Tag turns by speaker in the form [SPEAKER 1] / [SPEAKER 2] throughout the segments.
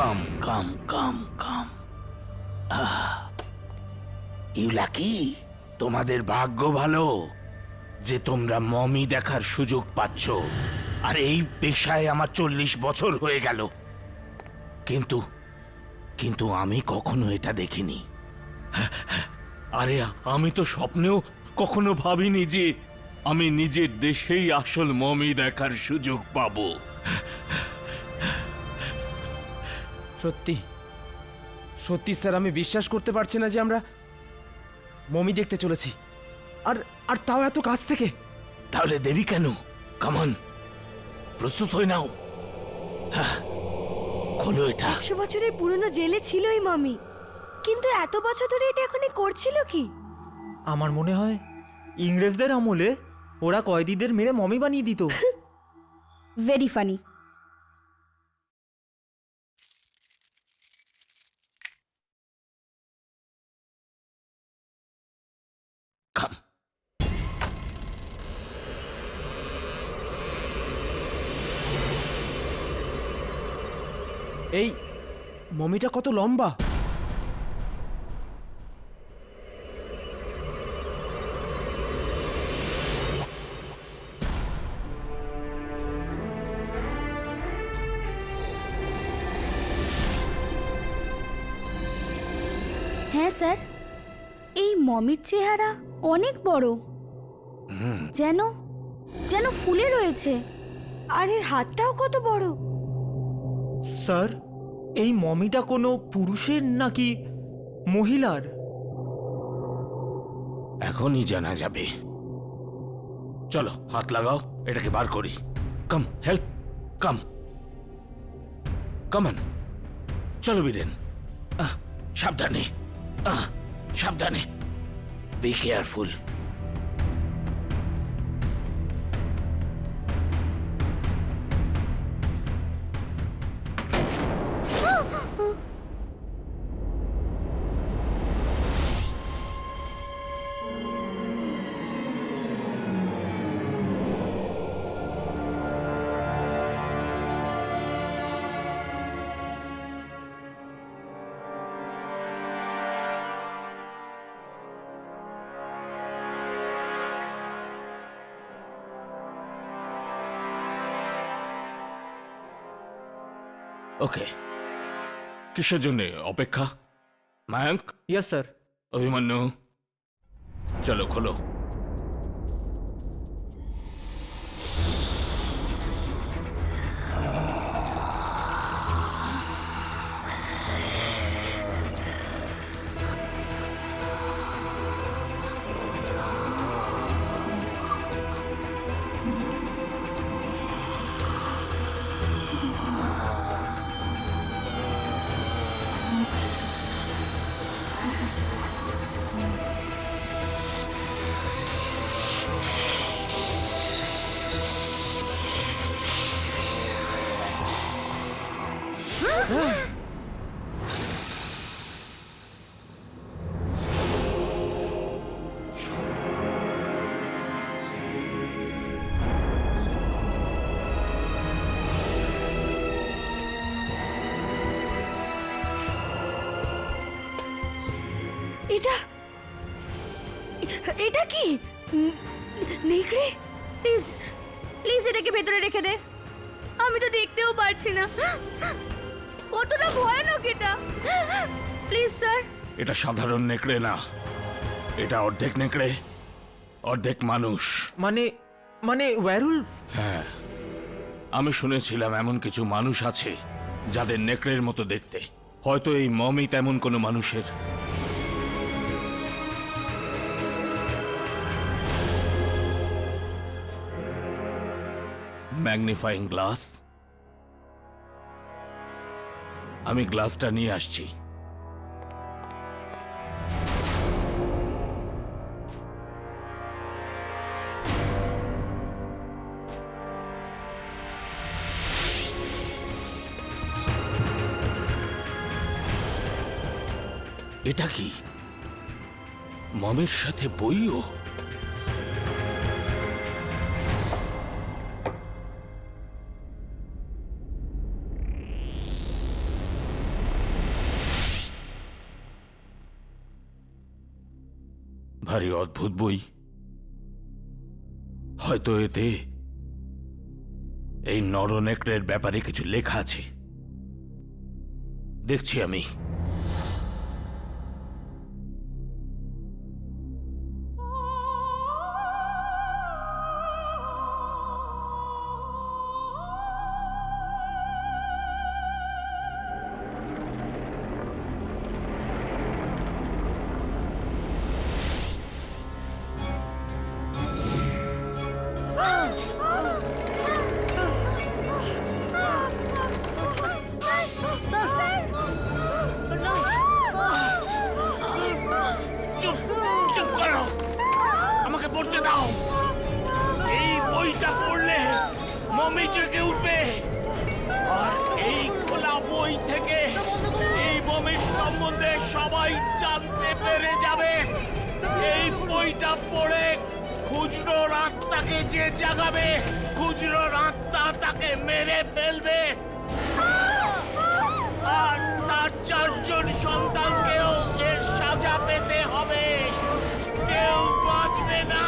[SPEAKER 1] Come come come come. You lucky, তোমাদের ভাগ্য ভালো যে তোমরা মমি দেখার সুযোগ পাচ্ছ। আর এই পেশায় আমার 40 বছর হয়ে গেল, কিন্তু কিন্তু আমি কখনো এটা দেখিনি। আরে আমি তো স্বপ্নেও কখনো ভাবিনি যে আমি নিজের দেশেই আসল মমি দেখার সুযোগ পাবো।
[SPEAKER 2] সত্যি সত্যি স্যার, আমি বিশ্বাস করতে পারছি না যে আমরা মমি দেখতে চলেছি, আর আর তাও এত কাছ থেকে।
[SPEAKER 1] তাহলে দেরি কেন? কামান, প্রস্তুত হয়ে নাও। খোলো এটা।
[SPEAKER 3] 100 বছরের পুরনো জেলে ছিল এই মমি, কিন্তু এত বছর ধরে এটা এখানে করছিল কি?
[SPEAKER 4] আমার মনে হয় ইংরেজদের আমলে ওরা কয়েদিদের মেরে মমি বানিয়ে দিত।
[SPEAKER 3] Very funny.
[SPEAKER 1] কাম।
[SPEAKER 2] এই মমিটা কত লম্বা!
[SPEAKER 3] হ্যাঁ স্যার, এই মমির চেহারা অনেক বড়, যেন যেন ফুলে রয়েছে। আর এর হাতটাও কত বড়।
[SPEAKER 4] স্যার, এই মমিটা কোনো পুরুষের নাকি মহিলার?
[SPEAKER 1] এখনই জানা যাবে। চলো হাত লাগাও, এটাকে বার করি। কাম, হেল্প, কাম, কামান। চলো বীরেন, সাবধানে, সাবধানে, বি কেয়ারফুল। ওকে, কিসের জন্য অপেক্ষা? Mayank,
[SPEAKER 4] yes sir.
[SPEAKER 1] অভিমন্যু, চলো খোলো।
[SPEAKER 3] এটা এটা কি? নেকড়ে? প্লিজ প্লিজ এটাকে ভেতরে রেখে দে, আমি তো দেখতেও পারছি না। কতটা ভয়ানক এটা! Please sir.
[SPEAKER 1] এটা সাধারণ নেকড়ে না, এটা অর্ধেক নেকড়ে অর্ধেক মানুষ।
[SPEAKER 4] মানে মানে ওয়্যারউলফ?
[SPEAKER 1] হ্যাঁ, আমি শুনেছিলাম এমন কিছু মানুষ আছে যাদের নেকড়ের মতো দেখতে। হয়তো এই মমি তেমন কোনো মানুষের। ম্যাগনিফাইং গ্লাস, আমি গ্লাসটা নিয়ে আসছি। এটা কি মমের সাথে বইও? ভারী অদ্ভুত বই। হয়তো এতে এই নরনেকড়ের ব্যাপারে কিছু লেখা আছে। দেখছি আমি। চুপ চুপ করো, আমাকে পড়তে দাও। এই বইটা পড়লে মমি জেগে উঠবে, আর এই খোলা বই থেকে এই মমির সম্বন্ধে সবাই জানতে পেরে যাবে। এই বইটা পড়ে খুচরোর আত্মাকে যে জাগাবে, খুচরোর আত্মা তাকে মেরে ফেলবে, আর তার 4 জন সন্তানকেও এর সাজা পেতে হবে। কেউ বাঁচবে না।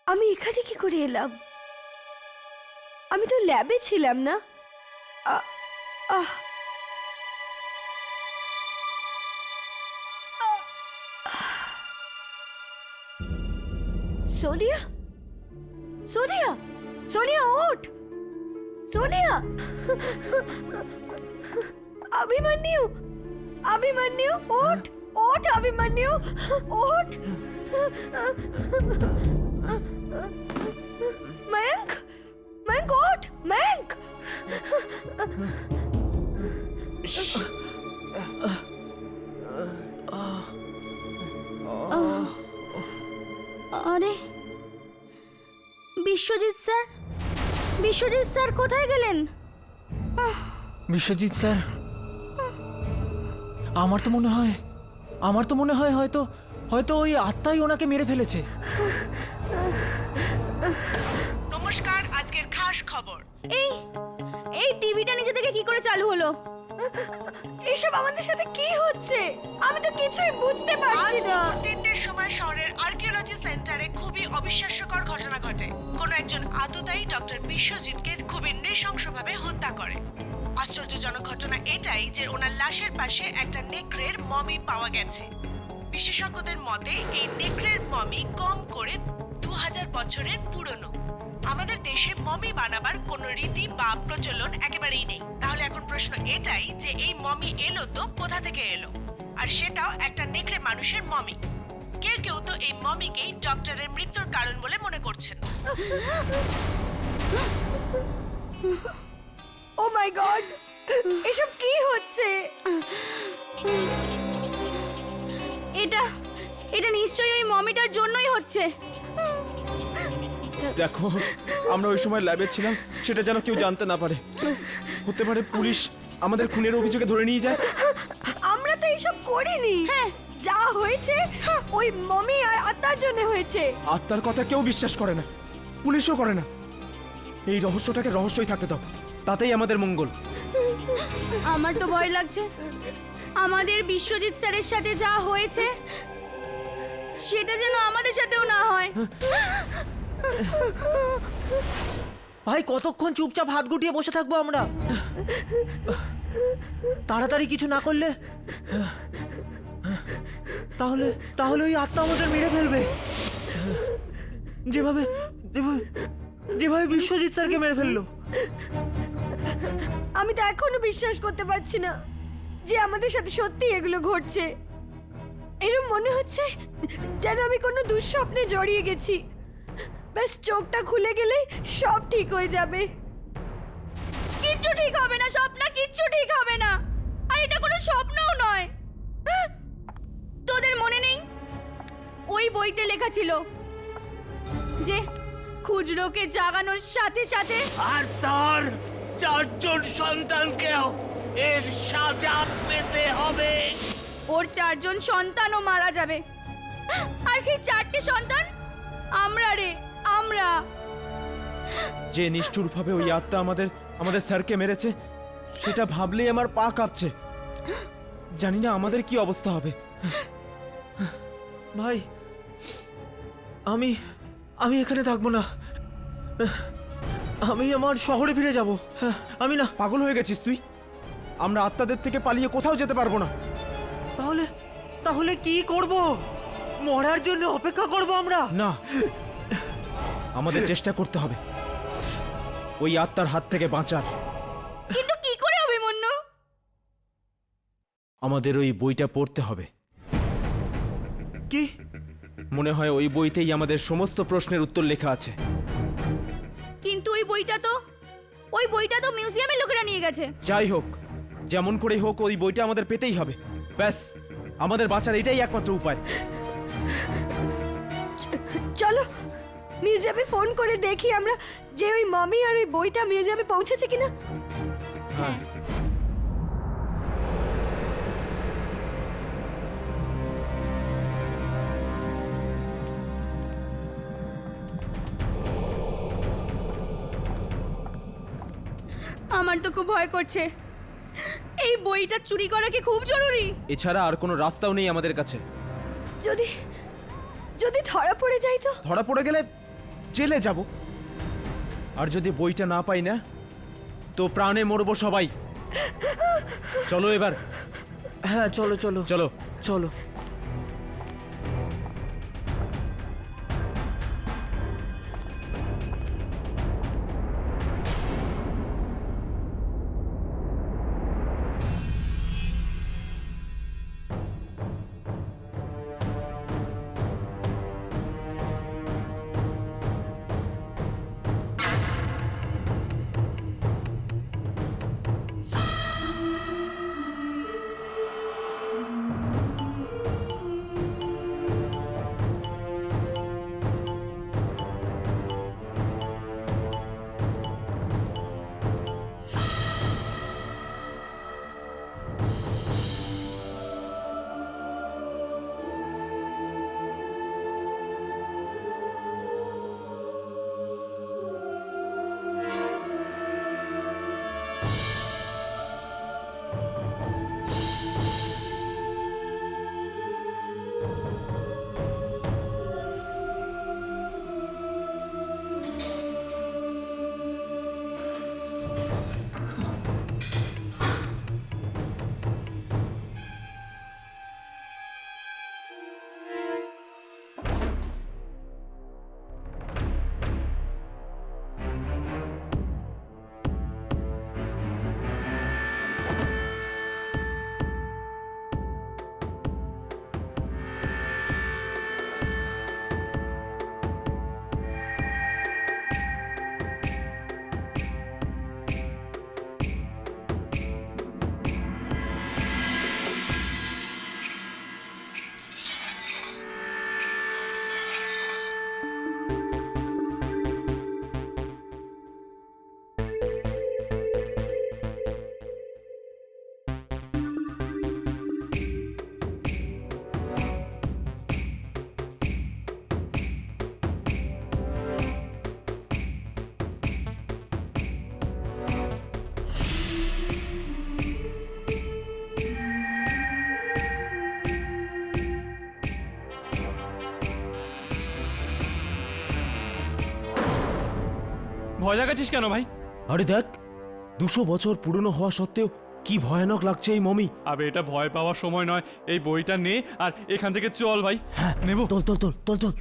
[SPEAKER 3] আমি এখানে কি করে এলাম? আমি তো ল্যাবে ছিলাম না। সোনিয়া, সোনিয়া, সোনিয়া ওঠ, সোনিয়া। अभिमन्यु, अभिमन्यु ओठ, ओठ अभिमन्यु, ओठ। मयंक, मयंक ओठ, मयंक। अरे বিশ্বজিৎ স্যার, বিশ্বজিৎ স্যার কোথায় গেলেন?
[SPEAKER 4] বিশ্বজিৎ স্যার, আমার তো মনে হয় হয়তো হয়তো ওই আত্মাই ওনাকে মেরে ফেলেছে।
[SPEAKER 5] নমস্কার, আজকের খাস খবর।
[SPEAKER 3] এই টিভিটা নিজে থেকে কি করে চালু হলো? এসব আমাদের সাথে কি হচ্ছে? আমি তো কিছুই বুঝতে
[SPEAKER 5] আজ
[SPEAKER 3] পারছি না।
[SPEAKER 5] দুপুর 3টের সময় শহরের আর্কিওলজি সেন্টারে খুবই অবিশ্বাস্যকর ঘটনা ঘটে। কোনো একজন আততায়ী ডক্টর বিশ্বজিৎকে খুবই নৃশংসভাবে হত্যা করে। আশ্চর্যজনক ঘটনা এটাই যে ওনার লাশের পাশে একটা নেকড়ের মমি পাওয়া গেছে। বিশেষজ্ঞদের মতে এই নেকড়ের মমি কম করে 2000 বছরের পুরনো। আমাদের দেশে মমি বানাবার কোনো রীতি বা প্রচলন একেবারেই নেই। তাহলে এখন প্রশ্ন এটাই যে এই মমি এলো তো কোথা থেকে এলো, আর সেটাও একটা নেকড়ে মানুষের মমি। কেউ কেউ তো এই মমিকেই ডক্টরের মৃত্যুর কারণ বলে মনে করছেন।
[SPEAKER 3] ও মাই গড, এসব কি হচ্ছে? এটা নিশ্চয়ই ওই মমিটার জন্যই হচ্ছে।
[SPEAKER 2] দেখো, আমরা ওই সময় ল্যাবে ছিলাম, সেটা যেন কেউ জানতে না পারে। হতে পারে পুলিশ আমাদের খুনের অভিযোগে ধরে নিয়ে যায়।
[SPEAKER 3] আমরা তো এইসব করিনি। হ্যাঁ, যা হয়েছে ওই মমি আর আত্মার জন্য হয়েছে।
[SPEAKER 2] আত্মার কথা কেউ বিশ্বাস করে না, পুলিশও করে না। এই রহস্যটাকে রহস্যই থাকতে দাও, তাতেই আমাদের মঙ্গল।
[SPEAKER 3] আমার তো ভয় লাগছে আমাদের বিশ্বজিৎ স্যারের সাথে যা হয়েছে সেটা যেন আমাদের সাথেও না হয়।
[SPEAKER 4] ভাই, কতক্ষণ চুপচাপ হাত গুটিয়ে বসে থাকবো আমরা? তাড়াতাড়ি কিছু না করলে তাহলে তাহলে ওই আত্মা আমাদের মেরে ফেলবে, যেভাবে যেভাবে যেভাবে বিশ্বজিৎ স্যারকে মেরে ফেললো।
[SPEAKER 3] আমি তো এখনো বিশ্বাস করতে পারছি না যে আমাদের সাথে সত্যি এগুলো ঘটছে। এরকম মনে হচ্ছে যেন আমি কোনো দুঃস্বপ্নে জড়িয়ে গেছি। ব্যাস চোখটা খুলে গেলে সব ঠিক হয়ে যাবে। কিচ্ছু ঠিক হবে না স্বপ্না, কিচ্ছু ঠিক হবে না। আর এটা কোনো স্বপ্নও নয়। তোদের মনে নেই ওই বইতে লেখা ছিল যে খুজরোকে জাগানোর সাথে সাথে
[SPEAKER 1] আর তার 4 জন সন্তানকেও এর সাজা পেতে হবে।
[SPEAKER 3] ওর 4 জন সন্তানও মারা যাবে। আর সেই 4টে সন্তান আমরা রে, আমরা।
[SPEAKER 2] যে নিষ্ঠুরভাবে ওই আত্মা আমাদের স্যারকে মেরেছে, সেটা ভাবলেই আমার পা কাঁপছে। জানি না আমাদের কি অবস্থা হবে।
[SPEAKER 4] ভাই, আমি আমি এখানে থাকবো না। আমি আমার শহরে ফিরে যাব। আমি না।
[SPEAKER 2] পাগল হয়ে গেছিস তুই? আমরা আত্মাদের থেকে পালিয়ে কোথাও যেতে পারবো না।
[SPEAKER 4] তাহলে তাহলে কি করব? মরার জন্য অপেক্ষা করব আমরা?
[SPEAKER 2] না, আমাদের চেষ্টা করতে হবে ওই আত্মার হাত থেকে বাঁচার।
[SPEAKER 3] কিন্তু কি করে অভিমন্যু?
[SPEAKER 2] আমাদের ওই বইটা পড়তে হবে।
[SPEAKER 4] কি?
[SPEAKER 2] মনে হয় ওই বইতেই আমাদের সমস্ত প্রশ্নের উত্তর লেখা আছে।
[SPEAKER 3] কিন্তু ওই বইটা তো মিউজিয়ামে লোকেরা নিয়ে গেছে।
[SPEAKER 2] যাই হোক, যেমন করে হোক ওই বইটা আমাদের পেতেই হবে। ব্যাস, আমাদের বাঁচার এটাই একমাত্র উপায়।
[SPEAKER 6] চলো মিউজিয়ামে ফোন করে দেখি আমরা যে ওই মমি আর ওই বইটা মিউজিয়ামে পৌঁছেছে কিনা।
[SPEAKER 2] হ্যাঁ,
[SPEAKER 3] আমার তো খুব ভয় করছে। এই বইটা চুরি করা কি খুব জরুরি?
[SPEAKER 2] এছাড়া আর কোনো রাস্তাও নেই আমাদের কাছে।
[SPEAKER 6] যদি যদি ধরা পড়ে যাই তো?
[SPEAKER 2] ধরা পড়ে গেলে জেলে যাব। আর যদি বইটা না পাই না, তো প্রাণে মরবো সবাই। চলো এবার।
[SPEAKER 4] হ্যাঁ, চলো চলো
[SPEAKER 2] চলো।
[SPEAKER 4] চলো।
[SPEAKER 7] ভয় লাগাচ্ছিস কেন ভাই?
[SPEAKER 2] আরে দেখ, 200 বছর পুরনো হওয়া সত্ত্বেও কি ভয়ানক লাগছে এই মমি।
[SPEAKER 7] আবে এটা ভয় পাওয়ার সময় নয়, এই বইটা নে আর এখান থেকে চল ভাই।
[SPEAKER 2] হ্যাঁ,
[SPEAKER 7] নেবো।
[SPEAKER 2] চল চল চল চল চল।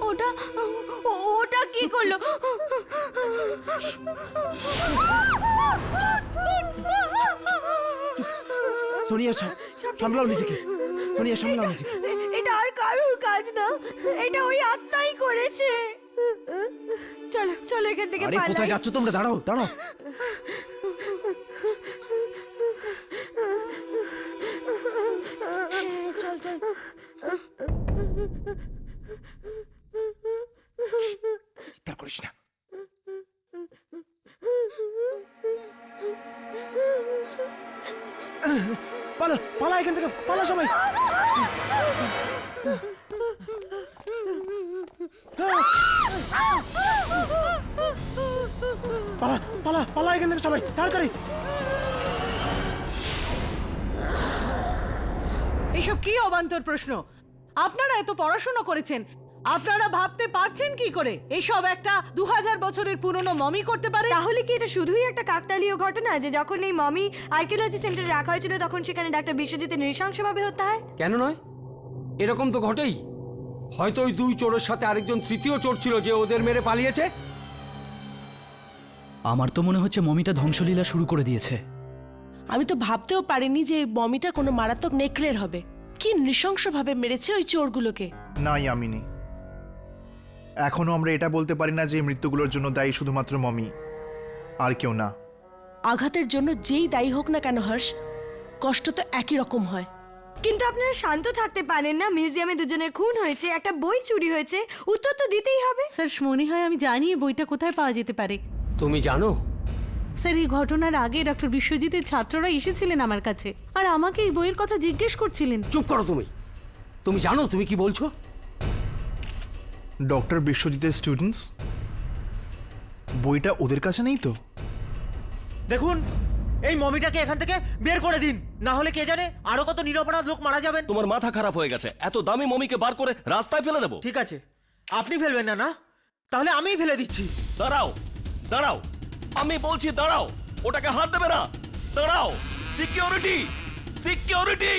[SPEAKER 3] ওটা ওটা কি করলো?
[SPEAKER 2] সোনিয়া সামলাও নিজেকে, সোনিয়া সামলাও নিজেকে।
[SPEAKER 6] এটা আর কারোর কাজ না, এটা ওই আত্মাই করেছে। চলো চলো এখান থেকে
[SPEAKER 2] আরে কোথায়
[SPEAKER 6] পালাই।
[SPEAKER 2] যাচ্ছ তোমরা? দাঁড়াও দাঁড়াও।
[SPEAKER 6] চল চল।
[SPEAKER 2] চিৎকার করিস না। পালা পালা এখান থেকে, পালা সবাই। পালা পালা পালা এখান থেকে সবাই, তাড়াতাড়ি।
[SPEAKER 5] এসব কি অবান্তর প্রশ্ন? আপনারা এত পড়াশোনা করেছেন, আপনারা ভাবতে পারছেন কি করে এসব একটা 2000 বছরের পুরনো মমি করতে পারে?
[SPEAKER 6] তাহলে কি এটা শুধুই একটা কাকতালীয় ঘটনা যে যখন এই মমি আর্কিওলজি সেন্টারে রাখা হয়েছিল তখন সেখানে ডাক্তার বিশ্বজিতের নৃশংসভাবে হত্যা হয়?
[SPEAKER 8] কেন নয়? এরকম তো ঘটেই। হয়তো ওই দুই চোরের সাথে আরেকজন তৃতীয় চোর ছিল যে ওদের মেরে পালিয়েছে।
[SPEAKER 9] আমার তো মনে হচ্ছে মমিটা ধ্বংসলীলা শুরু করে দিয়েছে।
[SPEAKER 10] আমি তো ভাবতেও পারিনি যে মমিটা কোনো মারাত্মক নেকড়ের হবে। কি নৃশংসভাবে মেরেছে ওই চোরগুলোকে।
[SPEAKER 11] না ইয়ামিনী, এখনো আমরা এটা বলতে পারি না যে এই মৃত্যুগুলোর জন্য দায়ী শুধুমাত্র মমি, আর কেউ না।
[SPEAKER 10] আঘাতের জন্য যেই দায়ী হোক না কেন হর্ষ, কষ্ট তো একই রকম হয়।
[SPEAKER 6] কিন্তু আপনারা শান্ত থাকতে পারেন না? মিউজিয়ামে দুজনের খুন হয়েছে, একটা বই চুরি হয়েছে, উত্তর তো দিতেই হবে।
[SPEAKER 5] স্যার মনে হয় আমি জানি এই বইটা কোথায় পাওয়া যেতে পারে।
[SPEAKER 8] তুমি জানো?
[SPEAKER 5] স্যার এই ঘটনার আগে ডক্টর বিশ্বজিতের ছাত্ররা এসেছিলেন আমার কাছে আর আমাকে এই বইয়ের কথা জিজ্ঞেস করছিলেন।
[SPEAKER 8] চুপ করো তুমি। তুমি জানো তুমি কি বলছো?
[SPEAKER 11] ডক্টর বিশ্বজিতের স্টুডেন্টস, বইটা ওদের কাছে নেই তো?
[SPEAKER 4] দেখুন, এই মমিটাকে এখান থেকে বের করে দিন, না হলে কে জানে আরো কত নিরপরাধ লোক মারা যাবেন।
[SPEAKER 12] তোমার মাথা খারাপ হয়ে গেছে? এত দামি মমিকে বার করে রাস্তায় ফেলে দেবো?
[SPEAKER 4] ঠিক আছে, আপনি ফেলবেন না? না তাহলে আমিই ফেলে দিচ্ছি।
[SPEAKER 12] দাঁড়াও দাঁড়াও, আমি বলছি দাঁড়াও, ওটাকে হাত দেবে না। দাঁড়াও, সিকিউরিটি সিকিউরিটি।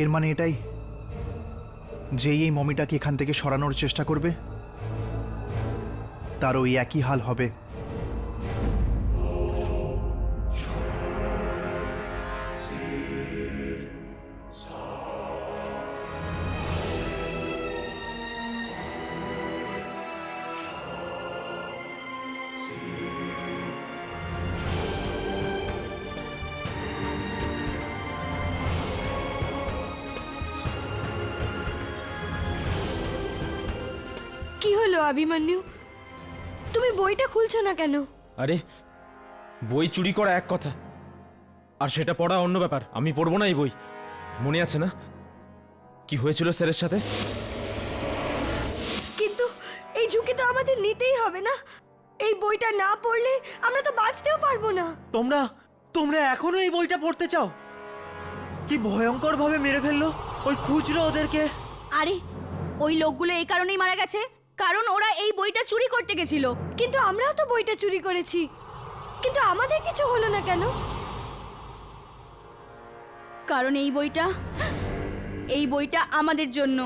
[SPEAKER 11] এর মানে এটাই, যেই এই মমিটাকে এখান থেকে সরানোর চেষ্টা করবে তার ওই একই হাল হবে।
[SPEAKER 6] কি হলো অভিমন্যু, তুমি বইটা খুলছো না কেন?
[SPEAKER 2] আরে বই চুরি করা এক কথা, আর সেটা পড়া অন্য ব্যাপার। আমি পড়বো না এই বই। মনে আছে না কি হয়েছিল স্যারের সাথে?
[SPEAKER 6] কিন্তু এই ঝুঁকি তো আমাদের নিতেই হবে না? এই বইটা না পড়লে আমরা তো বাঁচতেও পারবো না।
[SPEAKER 4] তোমরা তোমরা এখনো এই বইটা পড়তে চাও? কি ভয়ঙ্কর ভাবে মেরে ফেললো ওই খুচরো ওদেরকে।
[SPEAKER 3] আরে ওই লোকগুলো এই কারণেই মারা গেছে কারণ ওরা এই বইটা চুরি করতে গেছিল।
[SPEAKER 6] কিন্তু আমরাও তো বইটা চুরি করেছি, কিন্তু আমাদের কিছু হলো না কেন?
[SPEAKER 3] কারণ এই বইটা আমাদের জন্য,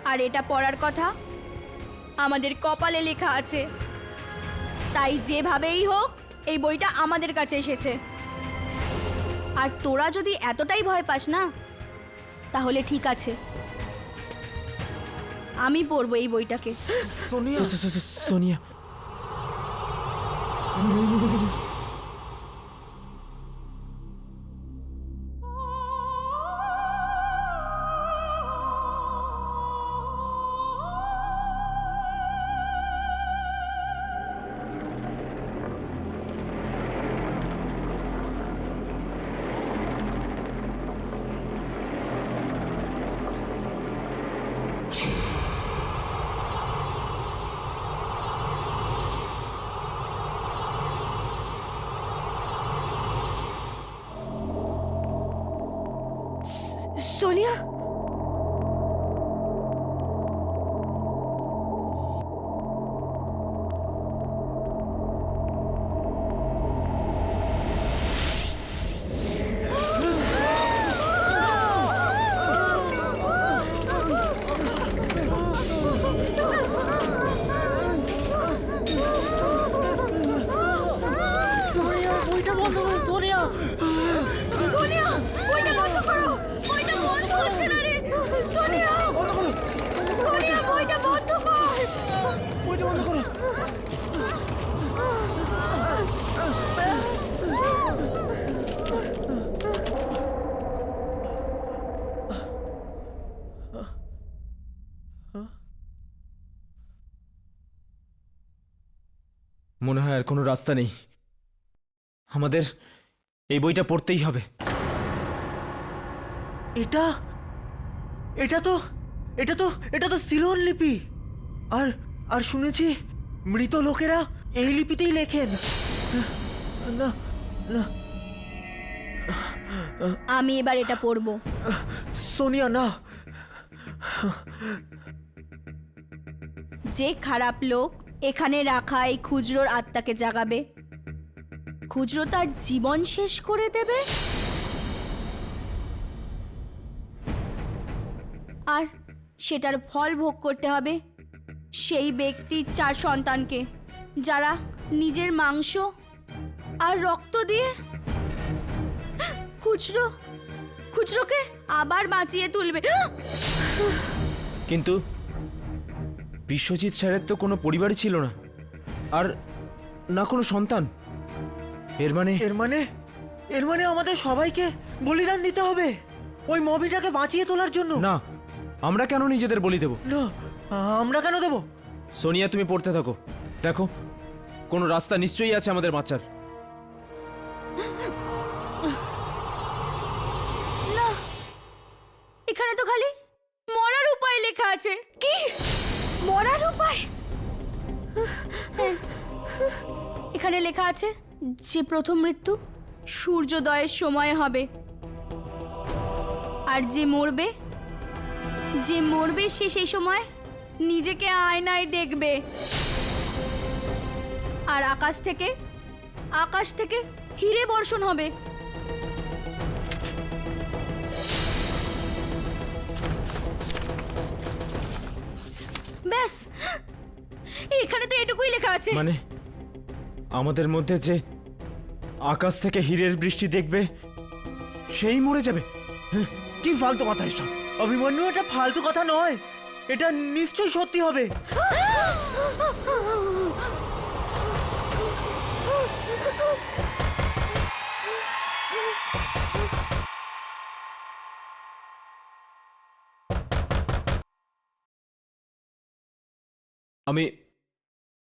[SPEAKER 3] আর এটা পড়ার কথা আমাদের কপালে লেখা আছে। তাই যেভাবেই হোক এই বইটা আমাদের কাছে এসেছে। আর তোরা যদি এতটাই ভয় পাস না তাহলে ঠিক আছে, আমি পড়বো এই বইটাকে।
[SPEAKER 2] সোনিয়া
[SPEAKER 6] সোনিয়া
[SPEAKER 10] সোনিয়া বইটা বন্ধ করো সোনিয়া।
[SPEAKER 3] সোনিয়া বইটা বন্ধ করো, বইটা বন্ধ হচ্ছে না রে। সোনিয়া সোনিয়া বইটা বন্ধ কর।
[SPEAKER 2] বইটা বন্ধ করো। মনে হয় আর কোনো রাস্তা নেই, আমাদের এই বইটা পড়তেই হবে।
[SPEAKER 4] এটা এটা তো এটা তো এটা তো সিলোন লিপি। আর আর শুনেছি মৃত লোকেরা এই লিপিতেই লেখেন। না না
[SPEAKER 3] আমি এবার এটা পড়বো।
[SPEAKER 4] সোনিয়া না।
[SPEAKER 3] যে খারাপ লোক এখানে রাখা এই খুচরোর আত্মাকে জাগাবে, খুচরো তার জীবন শেষ করে দেবে, আর সেটার ফল ভোগ করতে হবে সেই ব্যক্তির 4 সন্তানকে, যারা নিজের মাংস আর রক্ত দিয়ে খুচরোকে আবার বাঁচিয়ে তুলবে।
[SPEAKER 2] কিন্তু বিশ্বজিৎ স্যারের তো কোনো পরিবারই ছিল না, আর না কোনো সন্তান। এর মানে
[SPEAKER 4] আমাদের সবাইকে বলিদান দিতে হবে ওই মমিটাকে বাঁচিয়ে তোলার জন্য।
[SPEAKER 2] না, আমরা কেন নিজেদের বলি দেব?
[SPEAKER 4] না, আমরা কেন দেব?
[SPEAKER 2] সোনিয়া তুমি পড়তে থাকো, দেখো কোনো রাস্তা নিশ্চয়ই আছে আমাদের বাঁচার।
[SPEAKER 3] না, এখানে তো খালি মরার উপায় লেখা আছে।
[SPEAKER 6] কি মরার উপায়?
[SPEAKER 3] এখানে লেখা আছে যে প্রথম মৃত্যু সূর্যোদয়ের সময় হবে, আর যে মরবে সে সেই সময় নিজেকে আয়নায় দেখবে, আর আকাশ থেকে হিরে বর্ষণ হবে। ব্যাস, এখানে তো এটুকুই লেখা আছে।
[SPEAKER 2] মানে আমাদের মধ্যে যে আকাশ থেকে হীরের বৃষ্টি দেখবে সেই মরে যাবে? কি ফালতু কথা এসব!
[SPEAKER 4] অভিমন্যু, এটা ফালতু কথা নয়, এটা নিশ্চয়ই সত্যি হবে।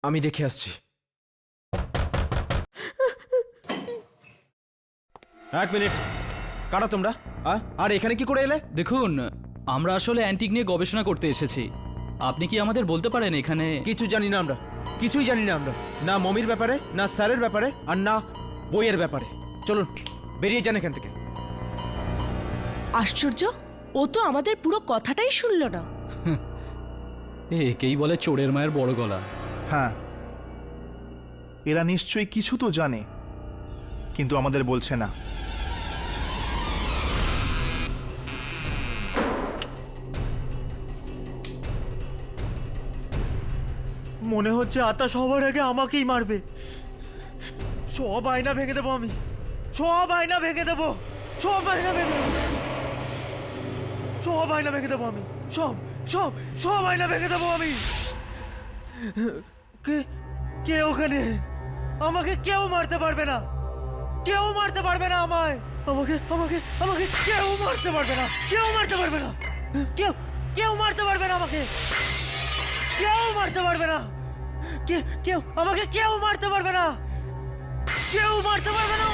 [SPEAKER 2] আমি দেখে আসছি। এক মিনিট, কারা তোমরা? আর এখানে কি করে এলে?
[SPEAKER 9] দেখুন, আমরা আসলে অ্যান্টিক নিয়ে গবেষণা করতে এসেছি। আপনি কি আমাদের বলতে পারেন এখানে?
[SPEAKER 2] কিছু জানি না আমরা, কিছুই জানি না আমরা, না মমির ব্যাপারে, না স্যারের ব্যাপারে, আর না বইয়ের ব্যাপারে। চলুন বেরিয়ে যান এখান থেকে।
[SPEAKER 10] আশ্চর্য, ও তো আমাদের পুরো কথাটাই শুনলো না।
[SPEAKER 9] একেই বলে চোরের মায়ের বড় গলা।
[SPEAKER 11] হ্যাঁ, এরা নিশ্চয়ই কিছু তো জানে, কিন্তু আমাদের বলছে না।
[SPEAKER 4] মনে হচ্ছে আত্মা সবার আগে আমাকেই মারবে। সব আয়না ভেঙে দেবো আমি, সব আয়না ভেঙে দেবো, সব আয়না ভেঙে দেবো, সব আয়না ভেঙে দেবো আমি, সব আয়না ভেঙে দেবো আমি। কে ওখানে? আমাকে কেউ মারতে পারবে না, কেউ মারতে পারবে না আমায়, আমাকে কেউ মারতে পারবে না, কেউ মারতে পারবে না, কেউ মারতে পারবে না আমাকে, কেউ মারতে পারবে না, কেউ আমাকে কেউ মারতে পারবে না, কেউ মারতে পারবে না।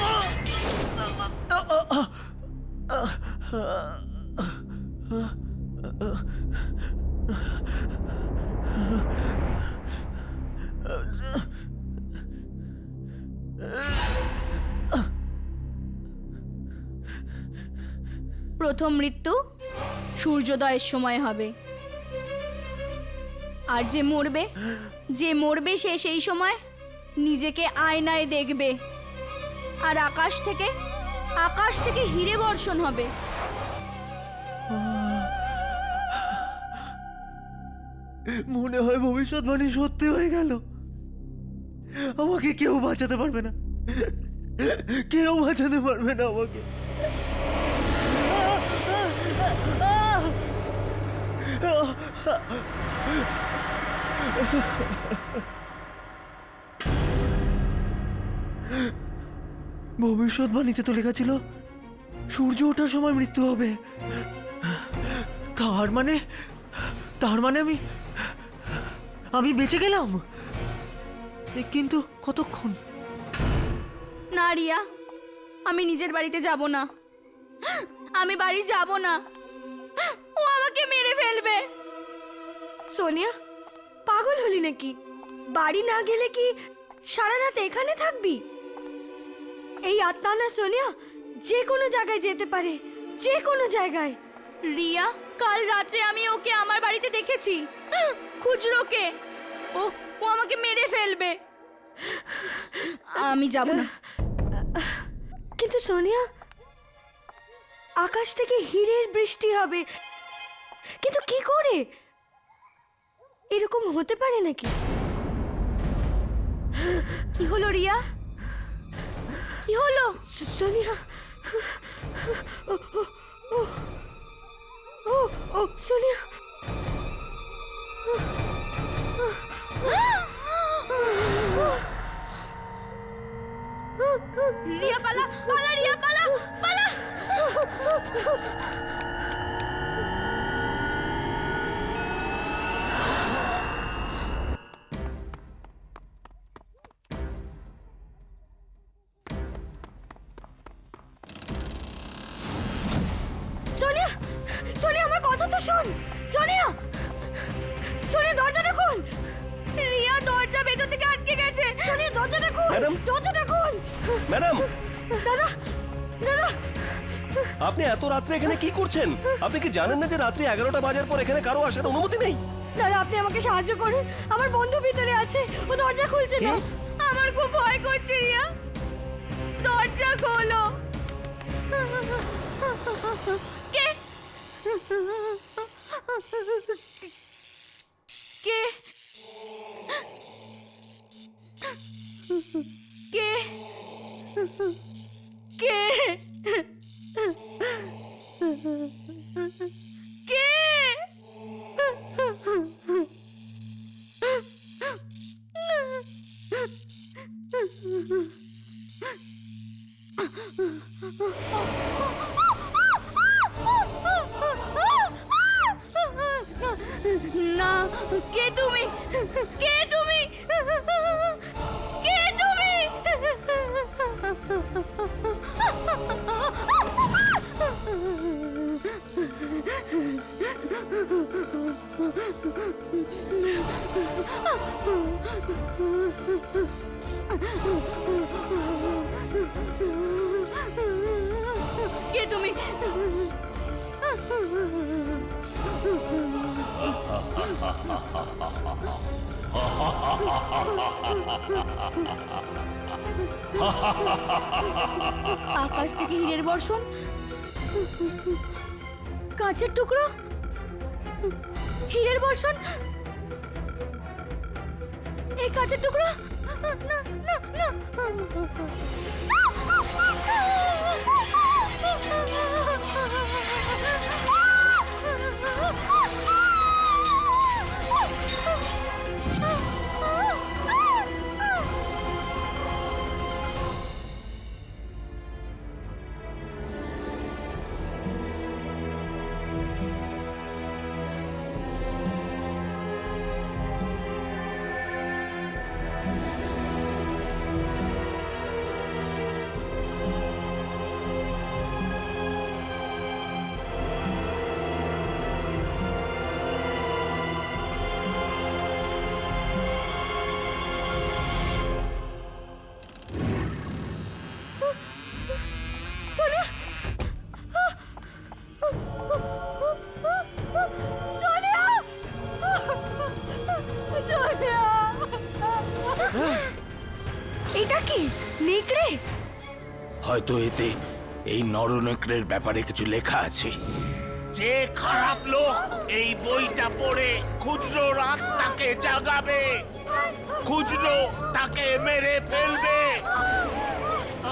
[SPEAKER 3] প্রথম মৃত্যু সূর্যোদয়ের সময় হবে। আর যে মরবে সে সেই সময় নিজেকে আয়নায় দেখবে, আর আকাশ থেকে হিরে বর্ষণ হবে।
[SPEAKER 4] মনে হয় ভবিষ্যৎবাণী সত্যি হয়ে গেল। আমাকে কেউ বাঁচাতে পারবে না, কেউ বাঁচাতে পারবে না আমাকে। ভবিষ্যৎবাণীতে তো লেখা ছিল সূর্য ওঠার সময় মৃত্যু হবে। তার মানে আমি বেঁচে গেলাম, কিন্তু কতক্ষণ?
[SPEAKER 3] না রিয়া, আমি নিজের বাড়িতে যাব না, আমি বাড়ি যাব না, ও আমাকে মেরে ফেলবে।
[SPEAKER 6] সোনিয়া, পাগল হলি নাকি? বাড়ি না গেলে কি সারা রাত এখানে থাকবি? এই আত্মা না সোনিয়া যে কোনো জায়গায় যেতে পারে, যে কোনো জায়গায়।
[SPEAKER 3] রিয়া, কাল রাত্রে আমি ওকে আমার বাড়িতে দেখেছি, খুচরোকে। ও আমাকে মেরে ফেলবে, আমি যাব না।
[SPEAKER 6] কিন্তু সোনিয়া, আকাশ থেকে হীরের বৃষ্টি হবে, কিন্তু কি করে? এরকম হতে পারে নাকি?
[SPEAKER 3] কি হলো রিয়া, কি হলো?
[SPEAKER 6] সোনিয়া, ও সোনিয়া,
[SPEAKER 3] রিয়া পালা, রিয়া পালা।
[SPEAKER 6] সোনিয়া, সোনিয়া আমার কথা তো শোন। সোনিয়া, দরজাটা খোল।
[SPEAKER 3] রিয়া, দরজা ভেতর থেকে আটকে গেছে।
[SPEAKER 6] সোনিয়া, দরজাটা খোল।
[SPEAKER 12] ম্যাডাম।
[SPEAKER 6] দরজাটা খোল।
[SPEAKER 12] ম্যাডাম,
[SPEAKER 6] দাদা,
[SPEAKER 12] আপনি এত রাত্রে এখানে কি করছেন? আপনি কি জানেন না যে রাত্রি 11টা বাজার পর এখানে কারো আসার অনুমতি নেই?
[SPEAKER 6] দাদা আপনি আমাকে সাহায্য করুন, আমার বন্ধু ভিতরে আছে, ও দরজা খুলছে না।
[SPEAKER 3] আমার খুব ভয় করছে রিয়া, দরজা খোলো। কে কে কে কে কে না, কে তুমি? কে তুমি? কে তুমি? কে তুমি? আকাশ থেকে হীরের বর্ষণ, কাঁচের টুকরো, হীরের বর্ষণ, এই কাঁচের টুকরো। না না না,
[SPEAKER 6] এটা কি নেকড়ে?
[SPEAKER 1] হয়তো এতে এই নরনেকড়ের ব্যাপারে কিছু লেখা আছে। যে খারাপ লোক এই বইটা পড়ে খুচরোর আত্মাকে জাগাবে, খুচরো তাকে মেরে ফেলবে,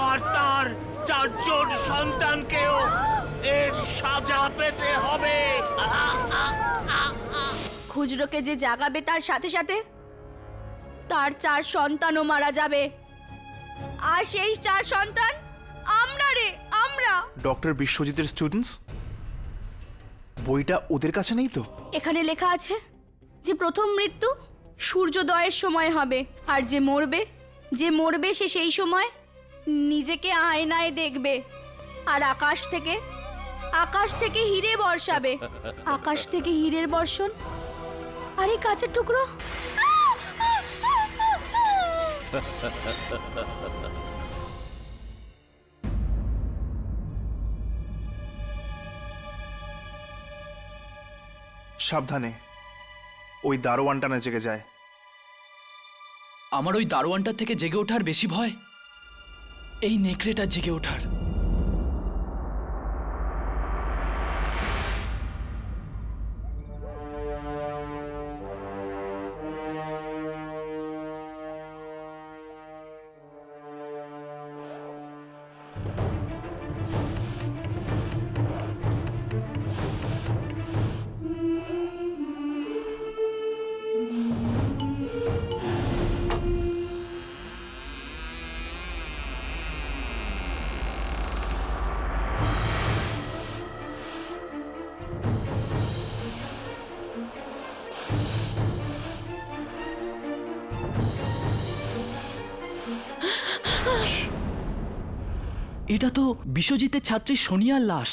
[SPEAKER 1] আর তার 4জন সন্তানকেও এর সাজা পেতে হবে।
[SPEAKER 3] খুচরোকে যে জাগাবে তার সাথে সাথে তার 4 সন্তানও মারা যাবে, আর সেই 4 সন্তান আমরা রে, আমরা।
[SPEAKER 11] ডক্টর বিশ্বজিতের স্টুডেন্টস? বইটা ওদের কাছে নেই তো?
[SPEAKER 3] এখানে লেখা আছে যে প্রথম মৃত্যু সূর্যোদয়ের সময় হবে, আর যে মরবে সে সেই সময় নিজেকে আয়নায় দেখবে, আর আকাশ থেকে হিরে বর্ষাবে। আকাশ থেকে হীরের বর্ষণ, আর এই কাঁচের টুকরো।
[SPEAKER 11] সাবধানে, ওই দারোয়ানটা না জেগে যায়।
[SPEAKER 9] আমার ওই দারোয়ানটার থেকে জেগে ওঠার বেশি ভয় এই নেকড়েটা জেগে ওঠার। এটা তো বিশ্বজিতের ছাত্রী সোনিয়ার লাশ।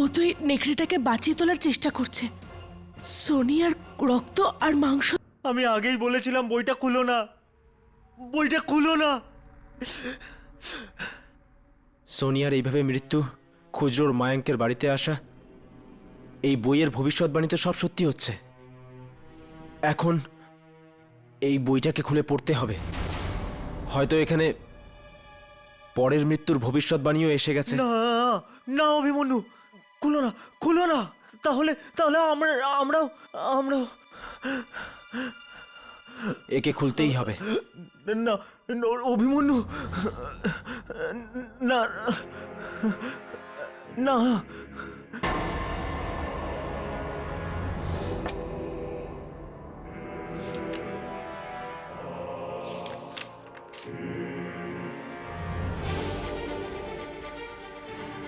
[SPEAKER 10] ও তো এই নেকড়েটাকে বাঁচিয়ে তোলার চেষ্টা করছে। সোনিয়ার রক্ত আর মাংস।
[SPEAKER 4] আমি আগেই বলেছিলাম বইটা খুলো না, বইটা খুলো না।
[SPEAKER 2] সোনিয়ার এইভাবে মৃত্যু, খুচরোর মায়াঙ্কের বাড়িতে আসা, এই বইয়ের ভবিষ্যৎবাণী তো সব সত্যি হচ্ছে। এখন এই বইটাকে খুলে পড়তে হবে। হয়তো এখানে পরের মৃত্যুর ভবিষ্যৎবাণীও এসে গেছে।
[SPEAKER 4] না না অভিমন্যু, খুলো না, খুলো না। তাহলে তাহলে আমরাও
[SPEAKER 2] একে খুলতেই হবে।
[SPEAKER 4] না অভিমন্যু, না না।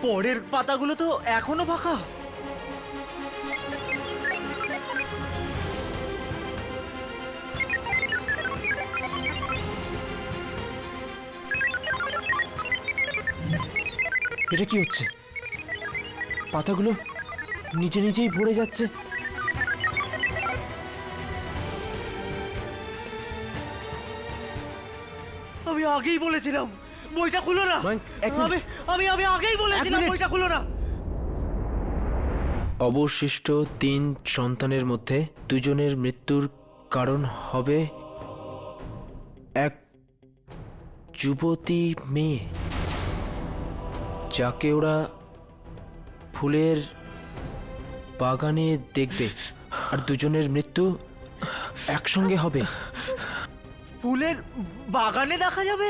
[SPEAKER 4] পরের পাতাগুলো তো এখনো ফাঁকা।
[SPEAKER 2] এটা কি হচ্ছে? পাতাগুলো নিজে নিজেই ভরে যাচ্ছে।
[SPEAKER 4] আমি আগেই বলেছিলাম বইটা খুলো না। আমি আগেই বলেছিলাম বইটা খুলো না।
[SPEAKER 2] অবশিষ্ট 3 সন্তানের মধ্যে 2 জনের মৃত্যুর কারণ হবে এক যুবতী মেয়ে যাকে ওরা ফুলের বাগানে দেখবে আর দুজনের মৃত্যু একসঙ্গে হবে।
[SPEAKER 4] ফুলের বাগানে দেখা যাবে?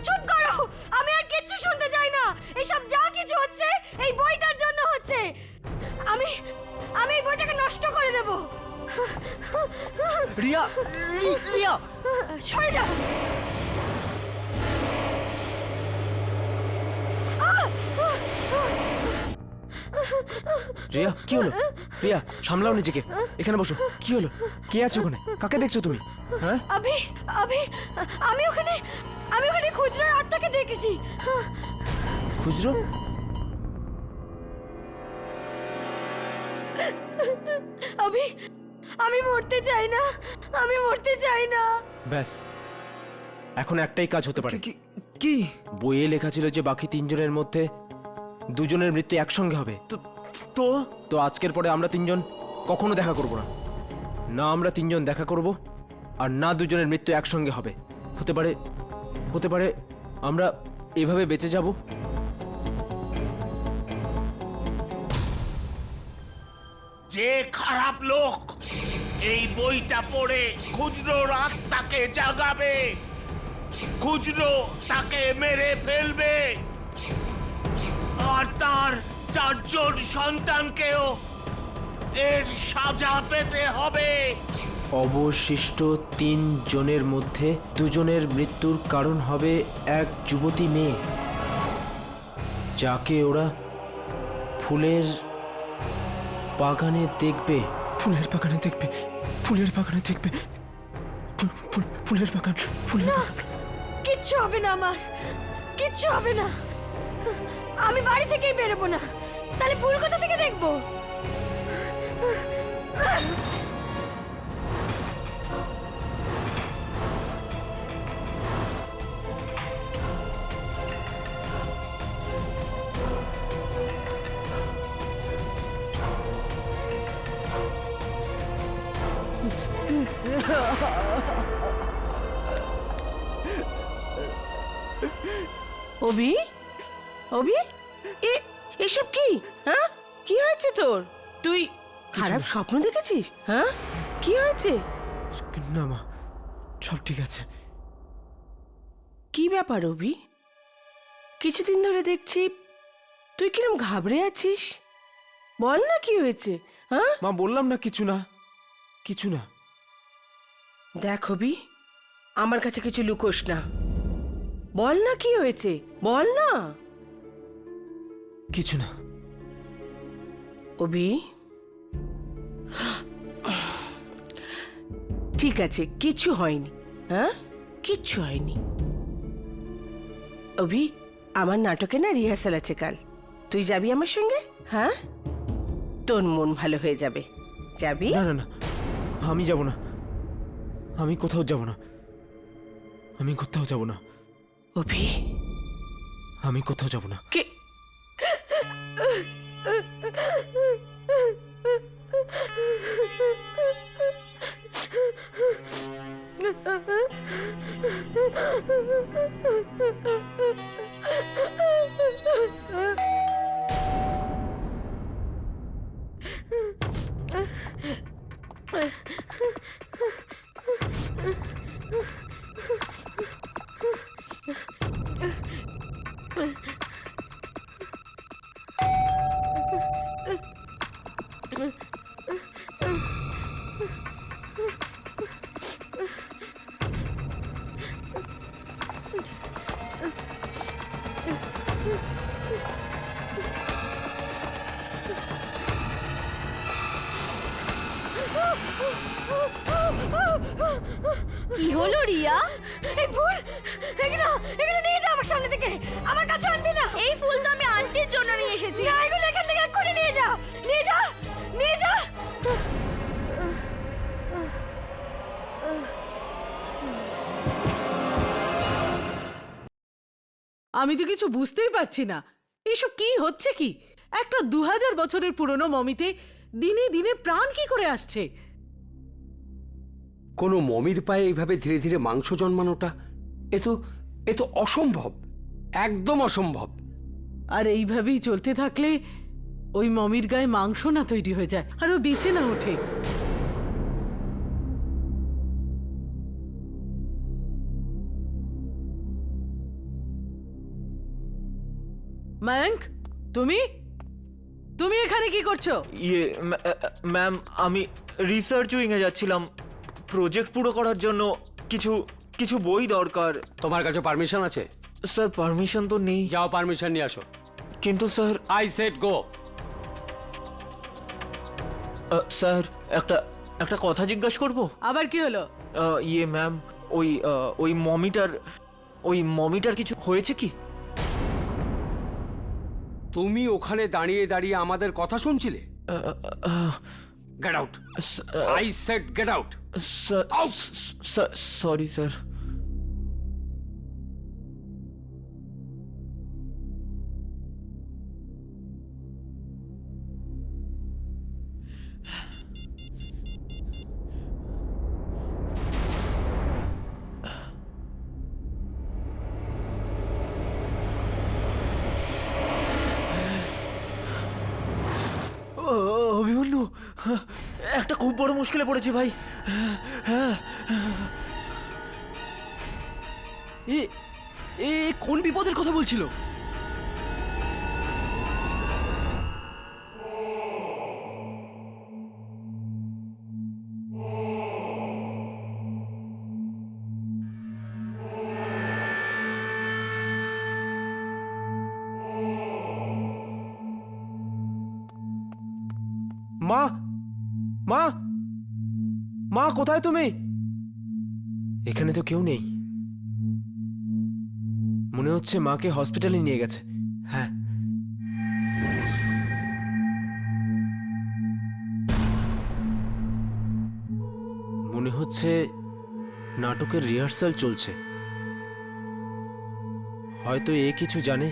[SPEAKER 6] চুপ করো, আমি আর কিচ্ছু শুনতে চাই না। এসব যা কিছু হচ্ছে এই বইটার জন্য হচ্ছে। আমি আমি এই বইটাকে নষ্ট করে দেব।
[SPEAKER 4] রিয়া, রিয়া,
[SPEAKER 6] সরে যাও।
[SPEAKER 2] রিয়া, কি হলো? রিয়া, সামলাও নিজেকে। এখানে বসো। কি হলো? কে আছে ওখানে? কাকে দেখছো তুমি? হ্যাঁ,
[SPEAKER 6] আমি ওখানে খুচরোর আত্মাকে দেখেছি।
[SPEAKER 2] খুচরো?
[SPEAKER 6] আমি মরতে চাই না, আমি মরতে চাই না।
[SPEAKER 2] ব্যাস, এখন একটাই কাজ হতে পারে।
[SPEAKER 4] কি?
[SPEAKER 2] বইয়ে লেখা ছিল যে বাকি তিনজনের মধ্যে দুজনের মৃত্যু একসঙ্গে হবে।
[SPEAKER 4] তো
[SPEAKER 2] তো আজকের পরে আমরা তিনজন কখনো দেখা করব না। না আমরা তিনজন দেখা করব, আর না দুজনের মৃত্যু একসঙ্গে হবে। হতে পারে আমরা এভাবে বেঁচে যাব।
[SPEAKER 1] যে খারাপ লোক এই বইটা পড়ে খুচরোর আত্মাকে জাগাবে, খুচরো তাকে মেরে ফেলবে, আর তার 4 জন সন্তানকেও এর সাজা পেতে হবে।
[SPEAKER 2] অবশিষ্ট 3 জনের মধ্যে 2 জনের মৃত্যুর কারণ হবে এক যুবতী মেয়ে যাকে ওরা ফুলের বাগানে দেখবে। ফুলের বাগানে দেখবে, ফুলের বাগানে দেখবে, ফুলের বাগান, ফুলের বাগান।
[SPEAKER 6] কিচ্ছু হবে না, আমার কিচ্ছু হবে না। আমি বাড়ি থেকেই বেরোবো না। তাহলে ফুল কোথা থেকে দেখবো?
[SPEAKER 10] অভি, অভি, এসব কি? হ্যাঁ, কি হয়েছে তোর? তুই খারাপ স্বপ্ন দেখেছিস? হ্যাঁ, কি হয়েছে?
[SPEAKER 2] না মা, সব ঠিক আছে।
[SPEAKER 10] কি ব্যাপার অভি? কিছুদিন ধরে দেখছি তুই কিরম ঘাবড়ে আছিস। বল না কি হয়েছে? হ্যাঁ
[SPEAKER 2] মা, বললাম না কিছু না, কিছু না।
[SPEAKER 10] দেখ অভি, আমার কাছে কিছু লুকোস না। বল না কি হয়েছে, বল না।
[SPEAKER 2] কিছু না।
[SPEAKER 10] অভি, ঠিক আছে, কিছু হয়নি। হ্যাঁ, কিচ্ছু হয়নি। অভি, আমার নাটকে না রিহার্সাল আছে কাল, তুই যাবি আমার সঙ্গে? হ্যাঁ, তোর মন ভালো হয়ে যাবে। যাবি?
[SPEAKER 2] না না না, আমি যাব না। আমি কোথাও যাব না। আমি কোথাও যাব না।
[SPEAKER 10] অভি,
[SPEAKER 2] আমি কোথাও যাব না।
[SPEAKER 10] কে?
[SPEAKER 6] কি হলো রিয়া? এই ফুল এগুলো নিয়ে যা আমার সামনে থেকে। আমার কাছে আনবি না। এই ফুল তো আমি আন্টির জন্য নিয়ে এসেছি। না, এগুলো এখান থেকে এক্ষুনি নিয়ে যা, নিয়ে যা, নিয়ে যা।
[SPEAKER 5] আমি তো কিছু বুঝতেই পারছি না, এসব কি হচ্ছে কি? একটা 2000 বছরের পুরনো মমিতে দিনে দিনে প্রাণ কি করে আসছে?
[SPEAKER 8] কোনো মমির পায়ে এইভাবে ধীরে ধীরে মাংস জন্মানোটা, এ তো এ তো অসম্ভব, একদম অসম্ভব।
[SPEAKER 10] আর এইভাবেই চলতে থাকলে ওই মমির গায়ে মাংস না তৈরি হয়ে যায় আর ও বেঁচে না ওঠে। মায়াঙ্ক, তুমি তুমি এখানে কি করছো?
[SPEAKER 4] ইয়ে ম্যাম, আমি রিসার্চ উইংয়ে যাচ্ছিলাম প্রজেক্ট পুরো করার জন্য। কিছু কিছু বই দরকার।
[SPEAKER 8] তোমার কাছে পারমিশন আছে?
[SPEAKER 4] স্যার পারমিশন তো নেই।
[SPEAKER 8] যাও পারমিশন নিয়ে আসো।
[SPEAKER 4] কিন্তু sir
[SPEAKER 8] I said go.
[SPEAKER 4] Sir একটা একটা কথা জিজ্ঞাসা করব?
[SPEAKER 10] আবার কি হলো?
[SPEAKER 4] ইয়ে ম্যাম, ওই মমিটার কিছু হয়েছে কি?
[SPEAKER 8] তুমি ওখানে দাঁড়িয়ে দাঁড়িয়ে আমাদের কথা শুনছিলে? Get out, I said get out.
[SPEAKER 4] Sorry sir. Abhimanyu, একটা খুব বড় মুশকিলে পড়েছি ভাই।
[SPEAKER 2] এ কোন বিপদের কথা বলছিল? মা, মা, মা, কোথায় তুমি? এখানে তো কেউ নেই। মনে হচ্ছে মাকে হসপিটালে নিয়ে গেছে। হ্যাঁ, মনে হচ্ছে নাটকের রিহার্সাল চলছে। হয়তো এ কিছু জানে।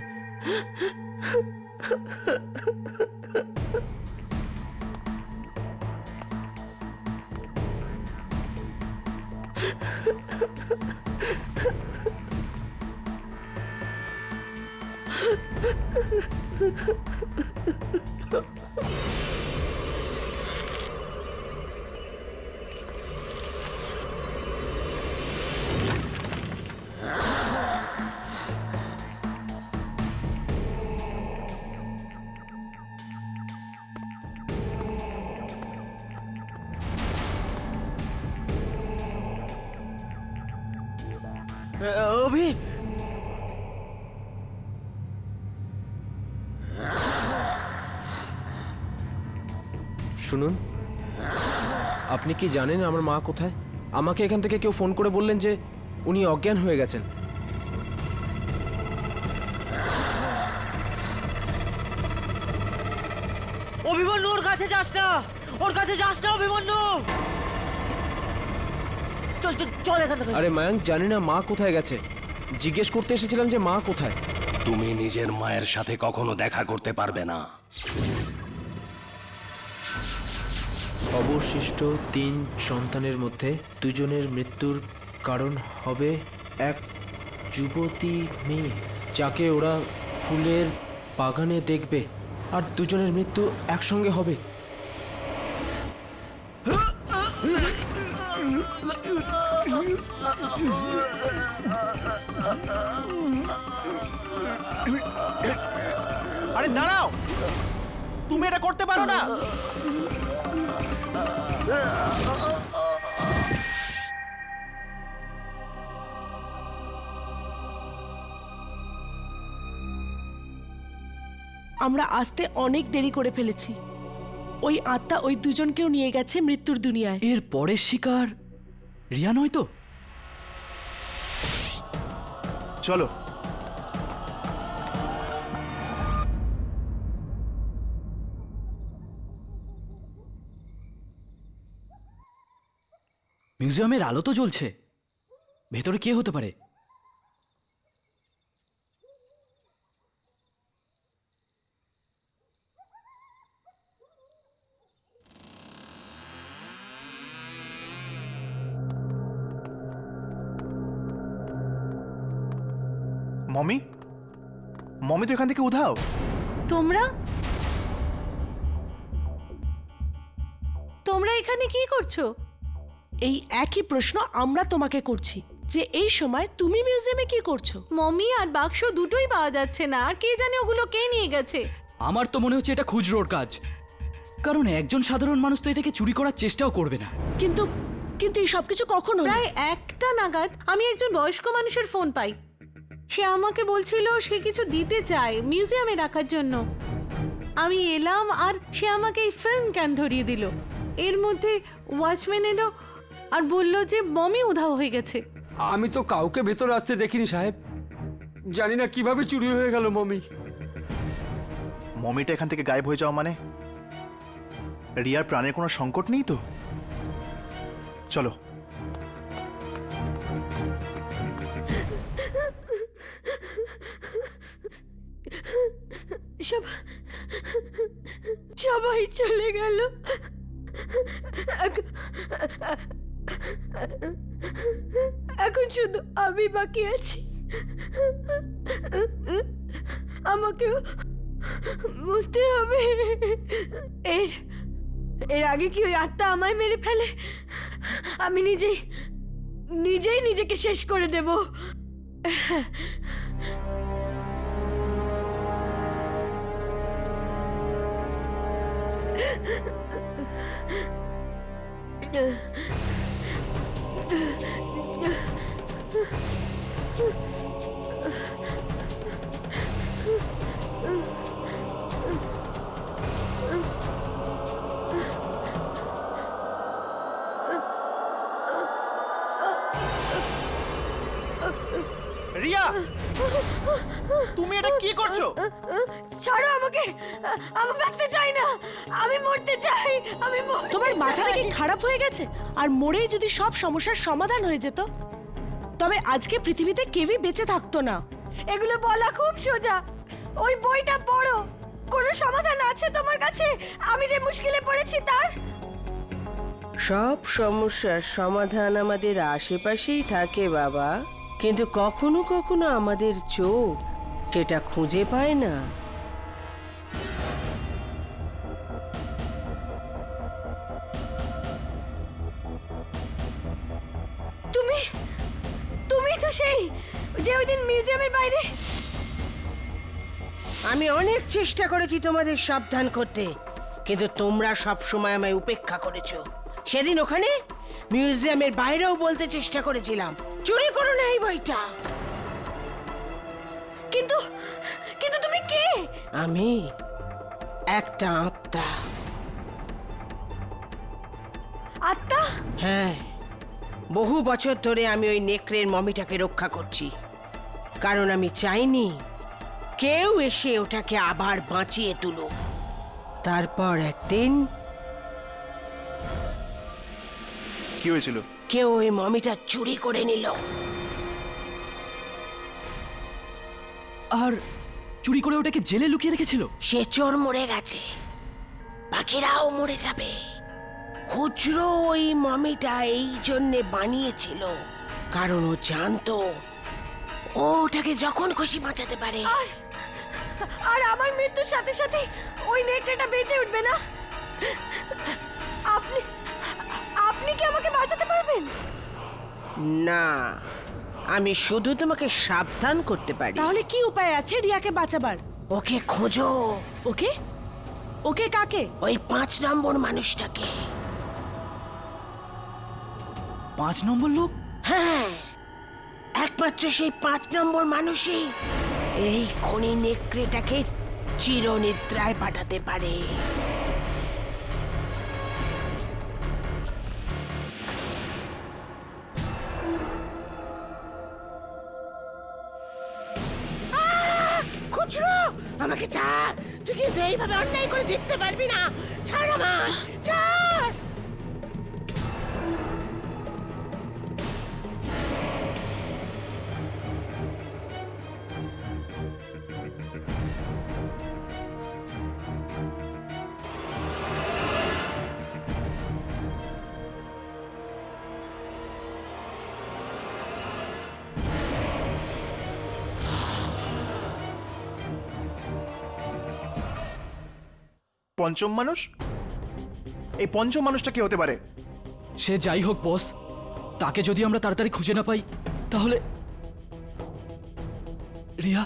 [SPEAKER 4] অভি,
[SPEAKER 2] শুনুন, আপনি কি জানেন আমার মা কোথায়? আমাকে এখান থেকে কেউ ফোন করে বললেন যে উনি অজ্ঞান হয়ে গেছেন।
[SPEAKER 4] অভিমন্যু, ওর কাছে যাস না, ওর কাছে যাস না অভিমন্যু। চল চল চল এখান থেকে।
[SPEAKER 2] আরে মায়াঙ্ক, জানি না মা কোথায় গেছে। জিজ্ঞেস করতে এসেছিলাম যে মা কোথায়।
[SPEAKER 12] তুমি নিজের মায়ের সাথে কখনো দেখা করতে পারবে না।
[SPEAKER 2] অবশিষ্ট 3 সন্তানের মধ্যে 2 জনের মৃত্যুর কারণ হবে এক যুবতী মেয়ে, যাকে ওরা ফুলের বাগানে দেখবে, আর 2 জনের মৃত্যু একসঙ্গে হবে।
[SPEAKER 11] আরে দাঁড়াও, তুমি এটা করতে পারো না।
[SPEAKER 5] আমরা আসতে অনেক দেরি করে ফেলেছি। ওই আত্মা ওই দুজনকেও নিয়ে গেছে মৃত্যুর দুনিয়ায়।
[SPEAKER 9] এর পরের শিকার রিয়া নয় তো?
[SPEAKER 11] চলো।
[SPEAKER 9] মিউজিয়ামের আলো তো জ্বলছে, ভেতরে কে হতে পারে?
[SPEAKER 11] মমি মমি তো এখান থেকে উধাও।
[SPEAKER 3] তোমরা তোমরা এখানে কি করছো?
[SPEAKER 10] এই একই প্রশ্ন আমরা তোমাকে করছি যে এই সময় তুমি মিউজিয়ামে কি করছো?
[SPEAKER 3] মমি আর বাক্স দুটোই পাওয়া যাচ্ছে না, আর কে জানে ওগুলো কে নিয়ে গেছে।
[SPEAKER 9] আমার তো মনে হচ্ছে এটা খুচরোর কাজ, কারণ একজন সাধারণ মানুষ তো এটাকে চুরি করার চেষ্টাও করবে না।
[SPEAKER 10] কিন্তু কিন্তু এই সবকিছু কখন হলো?
[SPEAKER 3] প্রায় 1টা নাগাদ আমি একজন বয়স্ক মানুষের ফোন পাই। সে আমাকে বলছিল সে কিছু দিতে চায় মিউজিয়ামে রাখার জন্য। আমি এলাম আর সে আমাকে এই ফিল্ম ক্যান ধরিয়ে দিল। এর মধ্যে ওয়াচম্যান এলো আর বলল যে মমি উধাও হয়ে গেছে।
[SPEAKER 8] আমি তো কাউকে ভেতরে আসতে দেখিনি সাহেব। জানি না কিভাবে চুরি হয়ে গেল মমি।
[SPEAKER 11] মমিটা এখান থেকে গায়েব হয়ে যাওয়া মানে রিয়ার প্রাণের কোনো সংকট নেই তো? চলো।
[SPEAKER 6] সবাই চলে গেল। এখন শুধু আমি বাকি আছি। আমাকেও মরতে হবে। এর আগে কি ওই আত্মা আমায় মেরে ফেলে, আমি নিজেই নিজেকে শেষ করে দেব।
[SPEAKER 11] রিয়া, তুমি এটা কি করছো?
[SPEAKER 6] ছাড়ো আমাকে, আমি বাঁচতে চাই না, আমি মরতে চাই, আমি
[SPEAKER 10] তোমার মাথাটা কি খারাপ হয়ে গেছে? আর মরেই যদি সব সমস্যার সমাধান হয়ে যেত, তবে আজকে পৃথিবীতে কেউই বেঁচে থাকতো না।
[SPEAKER 6] এগুলো বলা খুব সোজা। ওই বইটা পড়ো, কোনো সমাধান আছে তোমার কাছে আমি যে মুশকিলে পড়েছি তার?
[SPEAKER 10] সব সমস্যার সমাধান আমাদের আশেপাশেই থাকে বাবা, কিন্তু কখনো কখনো আমাদের চোখ সেটা খুঁজে পায় না।
[SPEAKER 6] তুমি তো সেই যে ওই দিন মিউজিয়ামের বাইরে।
[SPEAKER 10] আমি অনেক চেষ্টা করেছি তোমাদের সাবধান করতে, কিন্তু তোমরা সব সময় আমায় উপেক্ষা করেছো। সেদিন ওখানে মিউজিয়ামের বাইরেও বলতে চেষ্টা করেছিলাম চুরি করো না এই বইটা।
[SPEAKER 6] কিন্তু কিন্তু তুমি কে?
[SPEAKER 10] আমি একটা আত্মা।
[SPEAKER 6] আত্মা?
[SPEAKER 10] হ্যাঁ, বহু বছর ধরে আমি ওই নেকড়ের মমিটাকে রক্ষা করছি, কারণ আমি চাইনি কেউ এসে ওটাকে আবার বাঁচিয়ে তুলুক। তারপর একদিন
[SPEAKER 11] কি হয়েছিল?
[SPEAKER 10] কেউ ওই মমিটা চুরি করে নিল।
[SPEAKER 9] আর চুরি করে ওটাকে জেলে লুকিয়ে রেখেছিল।
[SPEAKER 10] সে চোর মরে গেছে, বাকিরাও মরে যাবে। খুচরো ওই মমিটা এই জন্যে বানিয়েছিল কারণ ও জানতো ও ওটাকে যখন খুশি বাঁচাতে পারে।
[SPEAKER 6] আর আমার মৃত্যুর সাথে সাথে ওই নেকড়েটা বেঁচে উঠবে না? আপনি কি আমাকে বাঁচাতে পারবেন?
[SPEAKER 10] না, আমি শুধু তোমাকে সাবধান করতে পারি।
[SPEAKER 3] তাহলে কি উপায় আছে রিয়াকে বাঁচাবার?
[SPEAKER 10] ওকে খোঁজো।
[SPEAKER 3] ওকে? ওকে কাকে?
[SPEAKER 10] ওই 5 নম্বর মানুষটাকে।
[SPEAKER 9] 5 নম্বর লোক?
[SPEAKER 10] হ্যাঁ, একমাত্র সেই 5 নম্বর মানুষই এই খনি নেকড়েটাকে চিরনিদ্রায় পাঠাতে পারে। খুচরো, আমাকে ছাড়। তুই কিন্তু এইভাবে অন্যায় করে জিততে পারবি না। ছাড় আমায়, ছাড়।
[SPEAKER 11] পঞ্চম মানুষ? এই পঞ্চম মানুষটা কি হতে পারে?
[SPEAKER 9] সে যাই হোক বস, তাকে যদি আমরা তাড়াতাড়ি খুঁজে না পাই তাহলে রিয়া,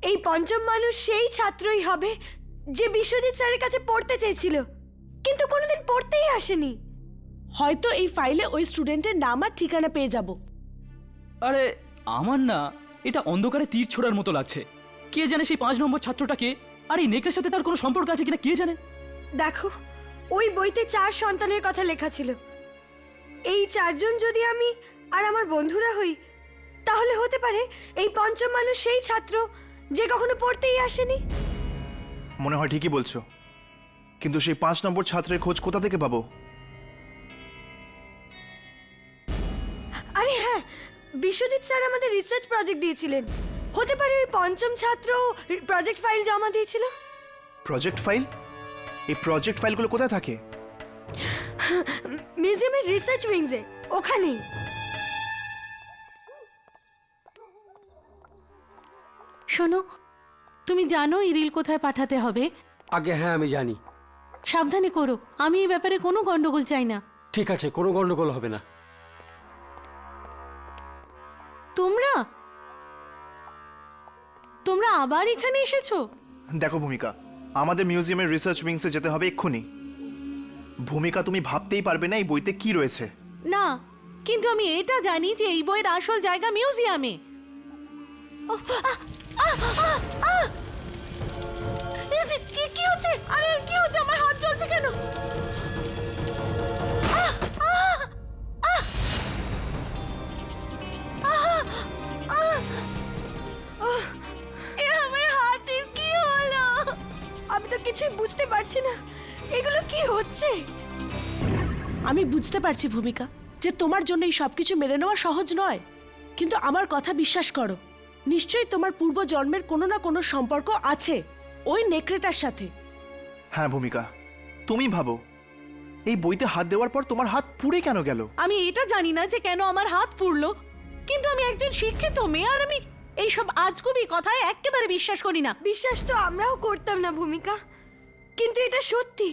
[SPEAKER 6] এই পঞ্চম মানুষ সেই ছাত্রই হবে যে বিশ্বজিৎ স্যারের কাছে পড়তে চেয়েছিল কিন্তু কোনোদিন পড়তেই আসেনি।
[SPEAKER 5] হয়তো এই ফাইলে ওই স্টুডেন্টের নাম আর ঠিকানা পেয়ে যাব।
[SPEAKER 9] আরে আমার না এটা অন্ধকারে তীর ছোড়ার মতো লাগছে। কে জানে সেই 5 নম্বর ছাত্রটাকে, আর এই নেকড়ের সাথে তার কোনো সম্পর্ক আছে কিনা কে জানে।
[SPEAKER 6] দেখো, ওই বইতে 4 সন্তানের কথা লেখা ছিল। এই 4 জন যদি আমি আর আমার বন্ধুরা হই তাহলে হতে পারে এই পঞ্চম মানুষ সেই ছাত্র যে কখনো পড়তেই আসেনি।
[SPEAKER 11] মনে হয় ঠিকই বলছো, কিন্তু সেই 5 নম্বর ছাত্রের খোঁজ কোথা থেকে পাবো?
[SPEAKER 6] আরে হ্যাঁ, বিশ্বজিৎ স্যার আমাদের রিসার্চ প্রজেক্ট দিয়েছিলেন। হতে পারে ওই পঞ্চম ছাত্র প্রজেক্ট ফাইল জমা দিয়েছিল।
[SPEAKER 11] Project file? এই প্রজেক্ট ফাইলগুলো কোথায় থাকে?
[SPEAKER 6] মিউজিয়ামের রিসার্চ উইংসে, ওখানেই।
[SPEAKER 5] শোনো, তুমি জানো এই রিল কোথায় পাঠাতে হবে?
[SPEAKER 8] আগে হ্যাঁ আমি জানি।
[SPEAKER 5] সাবধানে করো, আমি এই ব্যাপারে কোনো গন্ডগোল চাই না।
[SPEAKER 8] ঠিক আছে, কোনো গন্ডগোল হবে না।
[SPEAKER 5] তোমরা আবার এখানে এসেছো?
[SPEAKER 11] দেখো ভূমিকা, আমাদের মিউজিয়ামের রিসার্চ উইংসে যেতে হবে এক্ষুনি। ভূমিকা, তুমি ভাবতেই পারবে না এই বইতে কি রয়েছে।
[SPEAKER 5] না, কিন্তু আমি এটা জানি যে এই বইয়ের আসল জায়গা মিউজিয়ামে। কি হচ্ছে? আরে কি হচ্ছে? আমার হাত জ্বলছে কেন?
[SPEAKER 6] আমার হাতের কি হলো? আমি তো কিছুই বুঝতে পারছি না, এগুলো কি হচ্ছে?
[SPEAKER 5] আমি বুঝতে পারছি ভূমিকা যে তোমার জন্য এই সবকিছু মেনে নেওয়া সহজ নয়, কিন্তু আমার কথা বিশ্বাস করো, নিশ্চয়ই তোমার পূর্ব জন্মের কোনো না কোনো সম্পর্ক আছে ওই নেকড়েটার সাথে।
[SPEAKER 11] হ্যাঁ ভূমিকা, তুমি ভাবো এই বইতে হাত দেওয়ার পর তোমার হাত পুড়ে কেন গেল?
[SPEAKER 5] আমি এটা জানি না যে কেন আমার হাত পুড়লো, কিন্তু আমি একজন শিক্ষিত মেয়ে আর আমি এইসব আজগুবি কথায় একেবারে বিশ্বাস করি না।
[SPEAKER 6] বিশ্বাস তো আমরাও করতাম না ভূমিকা, কিন্তু এটা সত্যি,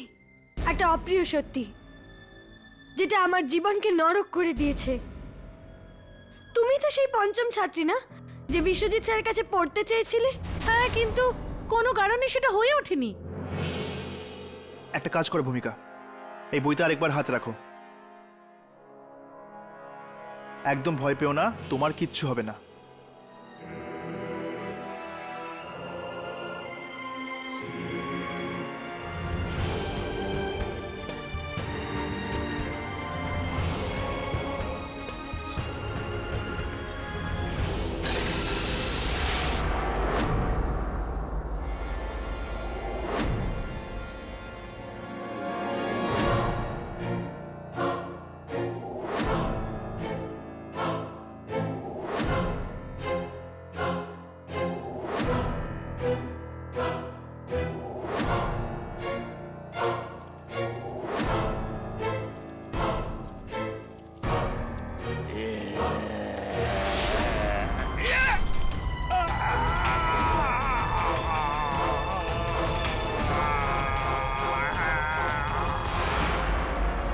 [SPEAKER 6] একটা অপ্রিয় সত্যি যেটা আমার জীবনকে নরক করে দিয়েছে। তুমি তো সেই পঞ্চম ছাত্রী না যে বিশ্বজিৎ স্যারের কাছে পড়তে চেয়েছিলে?
[SPEAKER 5] হ্যাঁ, কিন্তু কোনো কারণে সেটা হয়ে ওঠেনি।
[SPEAKER 11] একটা কাজ করো ভূমিকা, এই বইতে আরেকবার হাত রাখো। একদম ভয় পেও না, তোমার কিচ্ছু হবে না।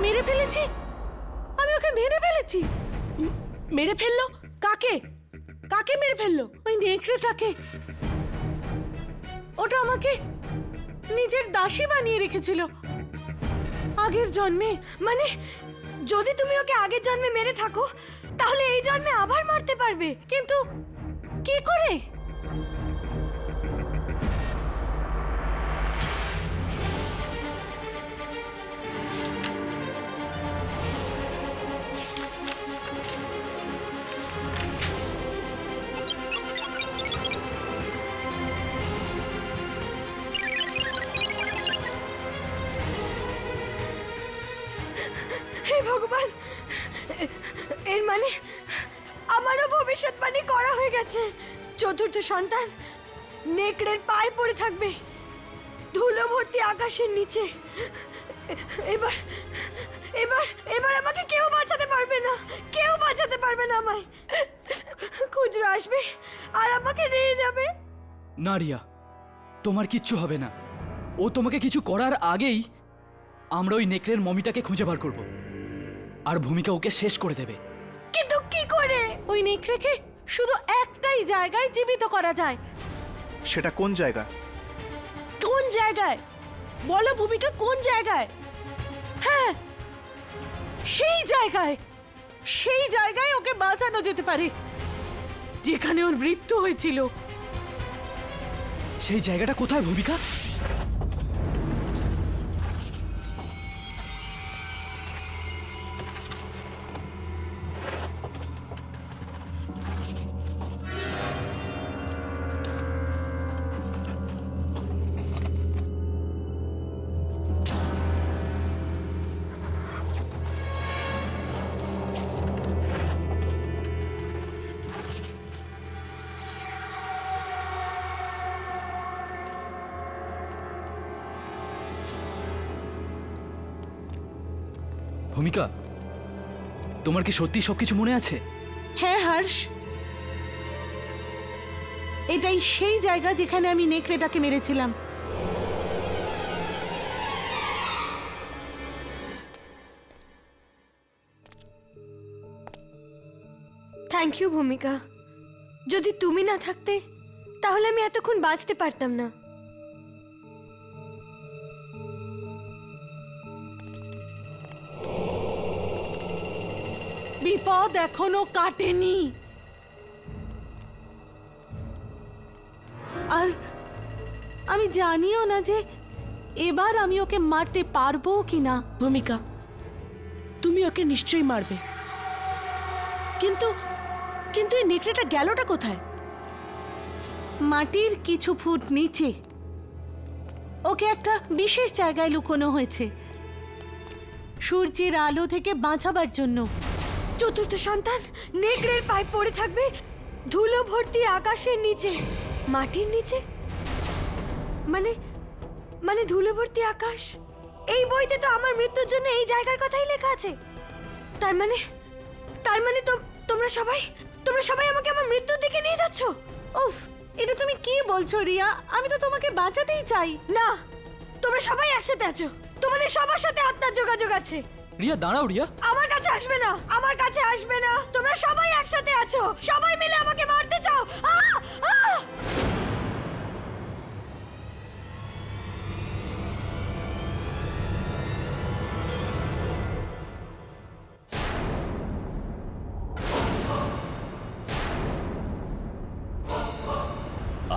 [SPEAKER 5] মেরে ফেলেছি, আমি ওকে মেরে ফেলেছি। মেরে ফেললো? কাকে? কাকে মেরে ফেললো? ওই নেকড়েটাকে। ওটা আমাকে নিজের দাসী বানিয়ে রেখেছিল আগের জন্মে।
[SPEAKER 6] মানে যদি তুমি ওকে আগের জন্মে মেরে থাকো তাহলে এই জন্মে আবার মারতে পারবে।
[SPEAKER 5] কিন্তু কি করে?
[SPEAKER 6] হে ভগবান, এর মানে আমারও ভবিষ্যৎবাণী করা হয়ে গেছে। চতুর্থ সন্তান নেকড়ের পায়ে পড়ে থাকবে ধুলো ভর্তি আকাশের নিচে। এবার এবার এবার আমাকে কেউ বাঁচাতে পারবে না, কেউ বাঁচাতে পারবে না আমায়। খুচরো আসবে আর আমাকে নিয়ে যাবে।
[SPEAKER 9] না রিয়া, তোমার কিচ্ছু হবে না। ও তোমাকে কিছু করার আগেই আমরা ওই নেকড়ের মমিটাকে খুঁজে বার করব, আর ভূমিকা ওকে শেষ করে দেবে।
[SPEAKER 6] কিন্তু কি করে?
[SPEAKER 5] ওই নেকড়েকে শুধু একটাই জায়গায় জীবিত করা যায়।
[SPEAKER 11] সেটা কোন জায়গা?
[SPEAKER 5] কোন জায়গায় বলো ভূমিকা, কোন জায়গায়? হ্যাঁ, সেই জায়গায়, সেই জায়গায় ওকে বাঁচানো যেতে পারে যেখানে ওর মৃত্যু হয়েছিল।
[SPEAKER 9] সেই জায়গাটা কোথায় ভূমিকা? ভূমিকা, তোমার কি সত্যি সবকিছু মনে আছে?
[SPEAKER 5] হ্যাঁ হর্ষ, এটাই সেই জায়গা যেখানে আমি নেকড়েটাকে মেরেছিলাম।
[SPEAKER 6] থ্যাংক ইউ ভূমিকা। যদি তুমি না থাকতে তাহলে আমি এতক্ষণ বাঁচতে পারতাম না।
[SPEAKER 5] বিপদ এখনো কাটেনি, আর আমি জানিও না যে এবার আমি ওকে মারতে পারবো কিনা। ভূমিকা, তুমি ওকে নিশ্চয়ই মারবে, কিন্তু কিন্তু এই নেকড়েটা গেলটা কোথায়? মাটির কিছু ফুট নিচে ওকে একটা বিশেষ জায়গায় লুকোনো হয়েছে, সূর্যের আলো থেকে বাঁচাবার জন্য।
[SPEAKER 6] চতুর্থ সন্তান নেকড়ের পায়ে পড়ে থাকবে ধুলো ভর্তি আকাশের নিচে, মাটির নিচে, মানে মানে ধুলো ভর্তি আকাশ। এই বইতে তো আমার মৃত্যুর জন্য এই জায়গার কথাই লেখা আছে। তার মানে তো তোমরা সবাই আমাকে আমার মৃত্যুর দিকে নিয়ে যাচ্ছ।
[SPEAKER 5] উফ, এটা তুমি কি বলছো রিয়া? আমি তো তোমাকে বাঁচাতেই চাই।
[SPEAKER 6] না, তোমরা সবাই একসাথে আছো, তোমাদের সবার সাথে আত্মার যোগাযোগ আছে।
[SPEAKER 9] রিয়া দাঁড়াও, রিয়া।
[SPEAKER 6] আমার কাছে আসবে না, আমার কাছে আসবে না। তোমরা সবাই একসাথে আছো, সবাই মিলে আমাকে মারতে চাও। আহ! আহ!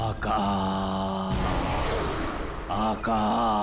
[SPEAKER 1] আকাশ, আকাশ।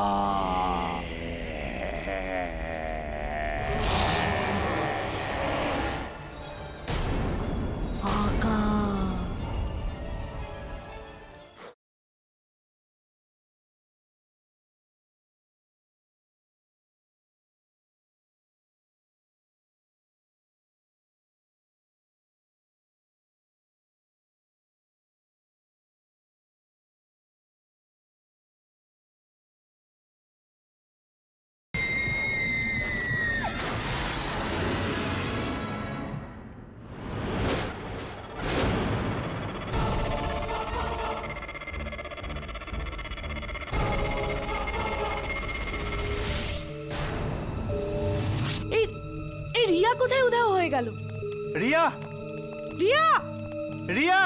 [SPEAKER 5] এই রিয়া কোথায় উধাও হয়ে গেল?
[SPEAKER 11] রিয়া,
[SPEAKER 5] রিয়া,
[SPEAKER 11] রিয়া!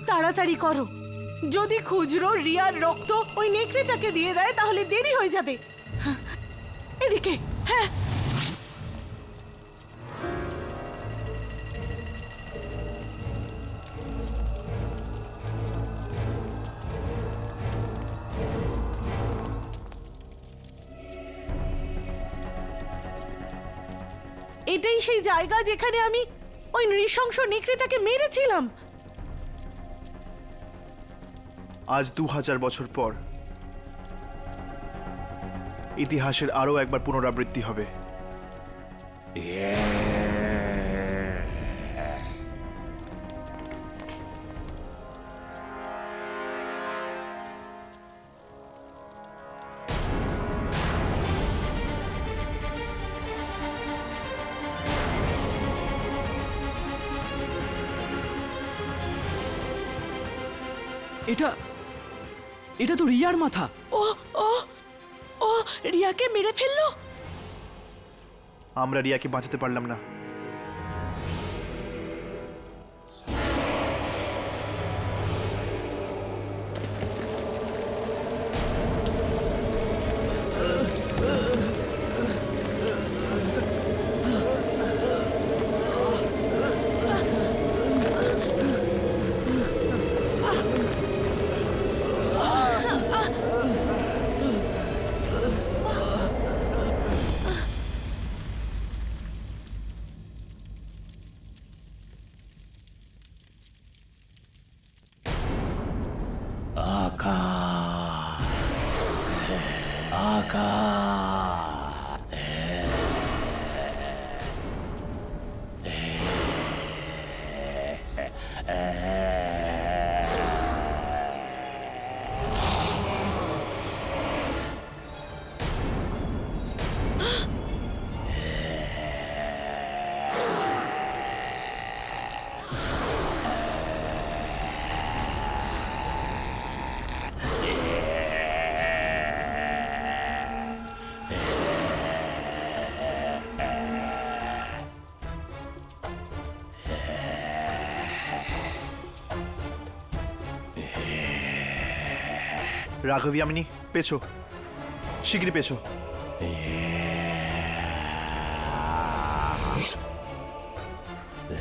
[SPEAKER 5] তাড়াতাড়ি করো, যদি খুচরো রিয়ার রক্ত ওই নেকড়েটাকে দিয়ে দেয় তাহলে দেরি হয়ে যাবে। হ্যাঁ, এদিকে। হ্যাঁ, এটাই সেই জায়গা যেখানে আমি ওই নৃশংস নেকড়েটাকে মেরেছিলাম।
[SPEAKER 11] আজ 2000 বছর পর ইতিহাসের আরো একবার পুনরাবৃত্তি হবে।
[SPEAKER 9] এটা এটা তো রিয়ার মাথা।
[SPEAKER 5] ও ও ও রিয়াকে মেরে ফেললো।
[SPEAKER 11] আমরা রিয়াকে বাঁচাতে পারলাম না। রাঘব, ইয়ামিনী, পেছো, শিগগিরই পেছো।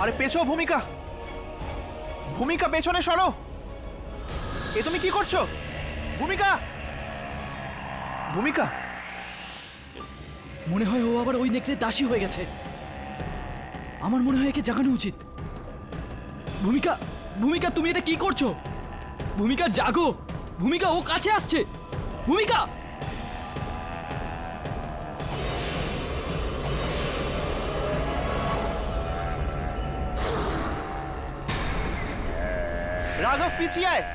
[SPEAKER 11] আরে পেছো, ভূমিকা, ভূমিকা পেছনে সরো। এ তুমি কি করছো? ভূমিকা, ভূমিকা।
[SPEAKER 9] মনে হয় ও আবার ওই নেকড়ের দাসী হয়ে গেছে। আমার মনে হয় একে জাগানো উচিত। ভূমিকা, ভূমিকা তুমি এটা কি করছো? ভূমিকা জাগো, ভূমিকা ও কাছে আসছে। ভূমিকা,
[SPEAKER 11] রাঘব পিছিয়ে আয়।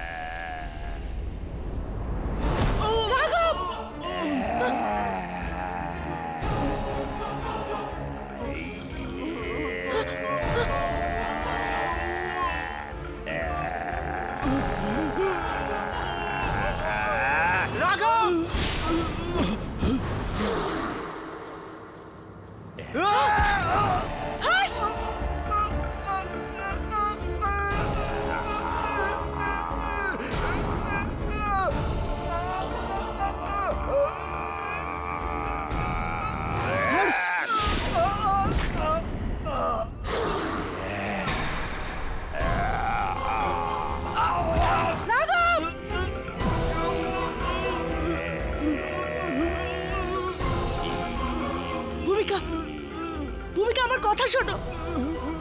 [SPEAKER 5] ভূমিকা, ভূমিকা আমার কথা শোনো।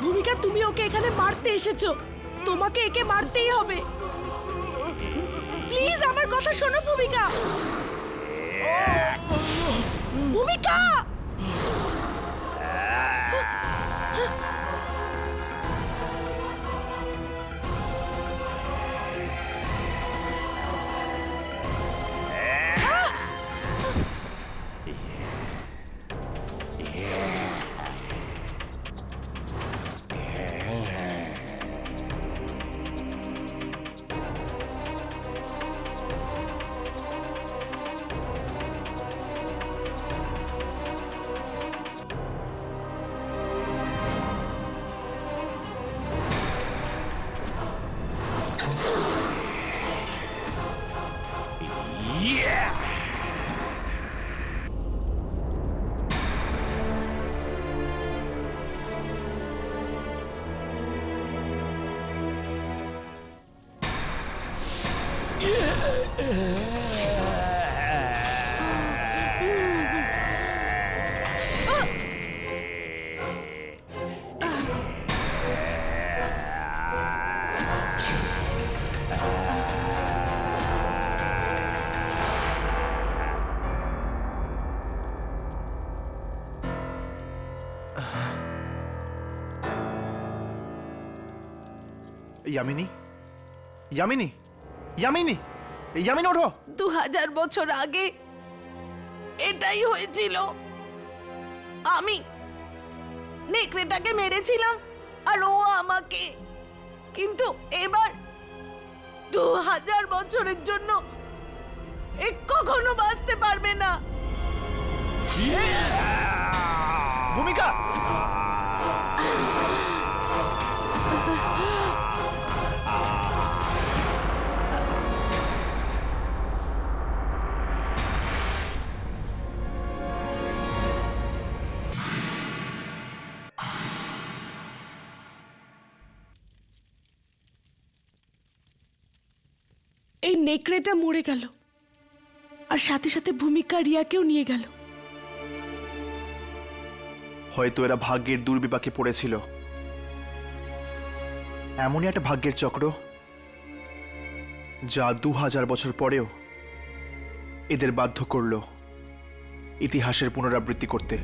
[SPEAKER 5] ভূমিকা তুমি ওকে এখানে মারতে এসেছো, তোমাকে একে মারতেই হবে। প্লিজ আমার কথা শোনো ভূমিকা। ভূমিকা,
[SPEAKER 11] ইয়ামিনী, ইয়ামিনী, ইয়ামিনী, ইয়ামিনী ওঠো।
[SPEAKER 5] 2000 বছর আগে এটাই হয়েছিল। আমি নেকড়েটাকে মেরেছিলাম আর ও আমাকে। কিন্তু এবার
[SPEAKER 3] 2000 বছরের জন্য এ কখনো বাঁচতে পারবে না।
[SPEAKER 11] ভূমিকা,
[SPEAKER 5] এই নেকড়েটা মরে গেল আর সাথে সাথে ভূমিকা রিয়াকেও নিয়ে গেল।
[SPEAKER 11] হয়তো এরা ভাগ্যের দুর্বিপাকে পড়েছিল। এমনই একটা ভাগ্যের চক্র যা 2000 বছর পরেও এদের বাধ্য করলো ইতিহাসের পুনরাবৃত্তি করতে।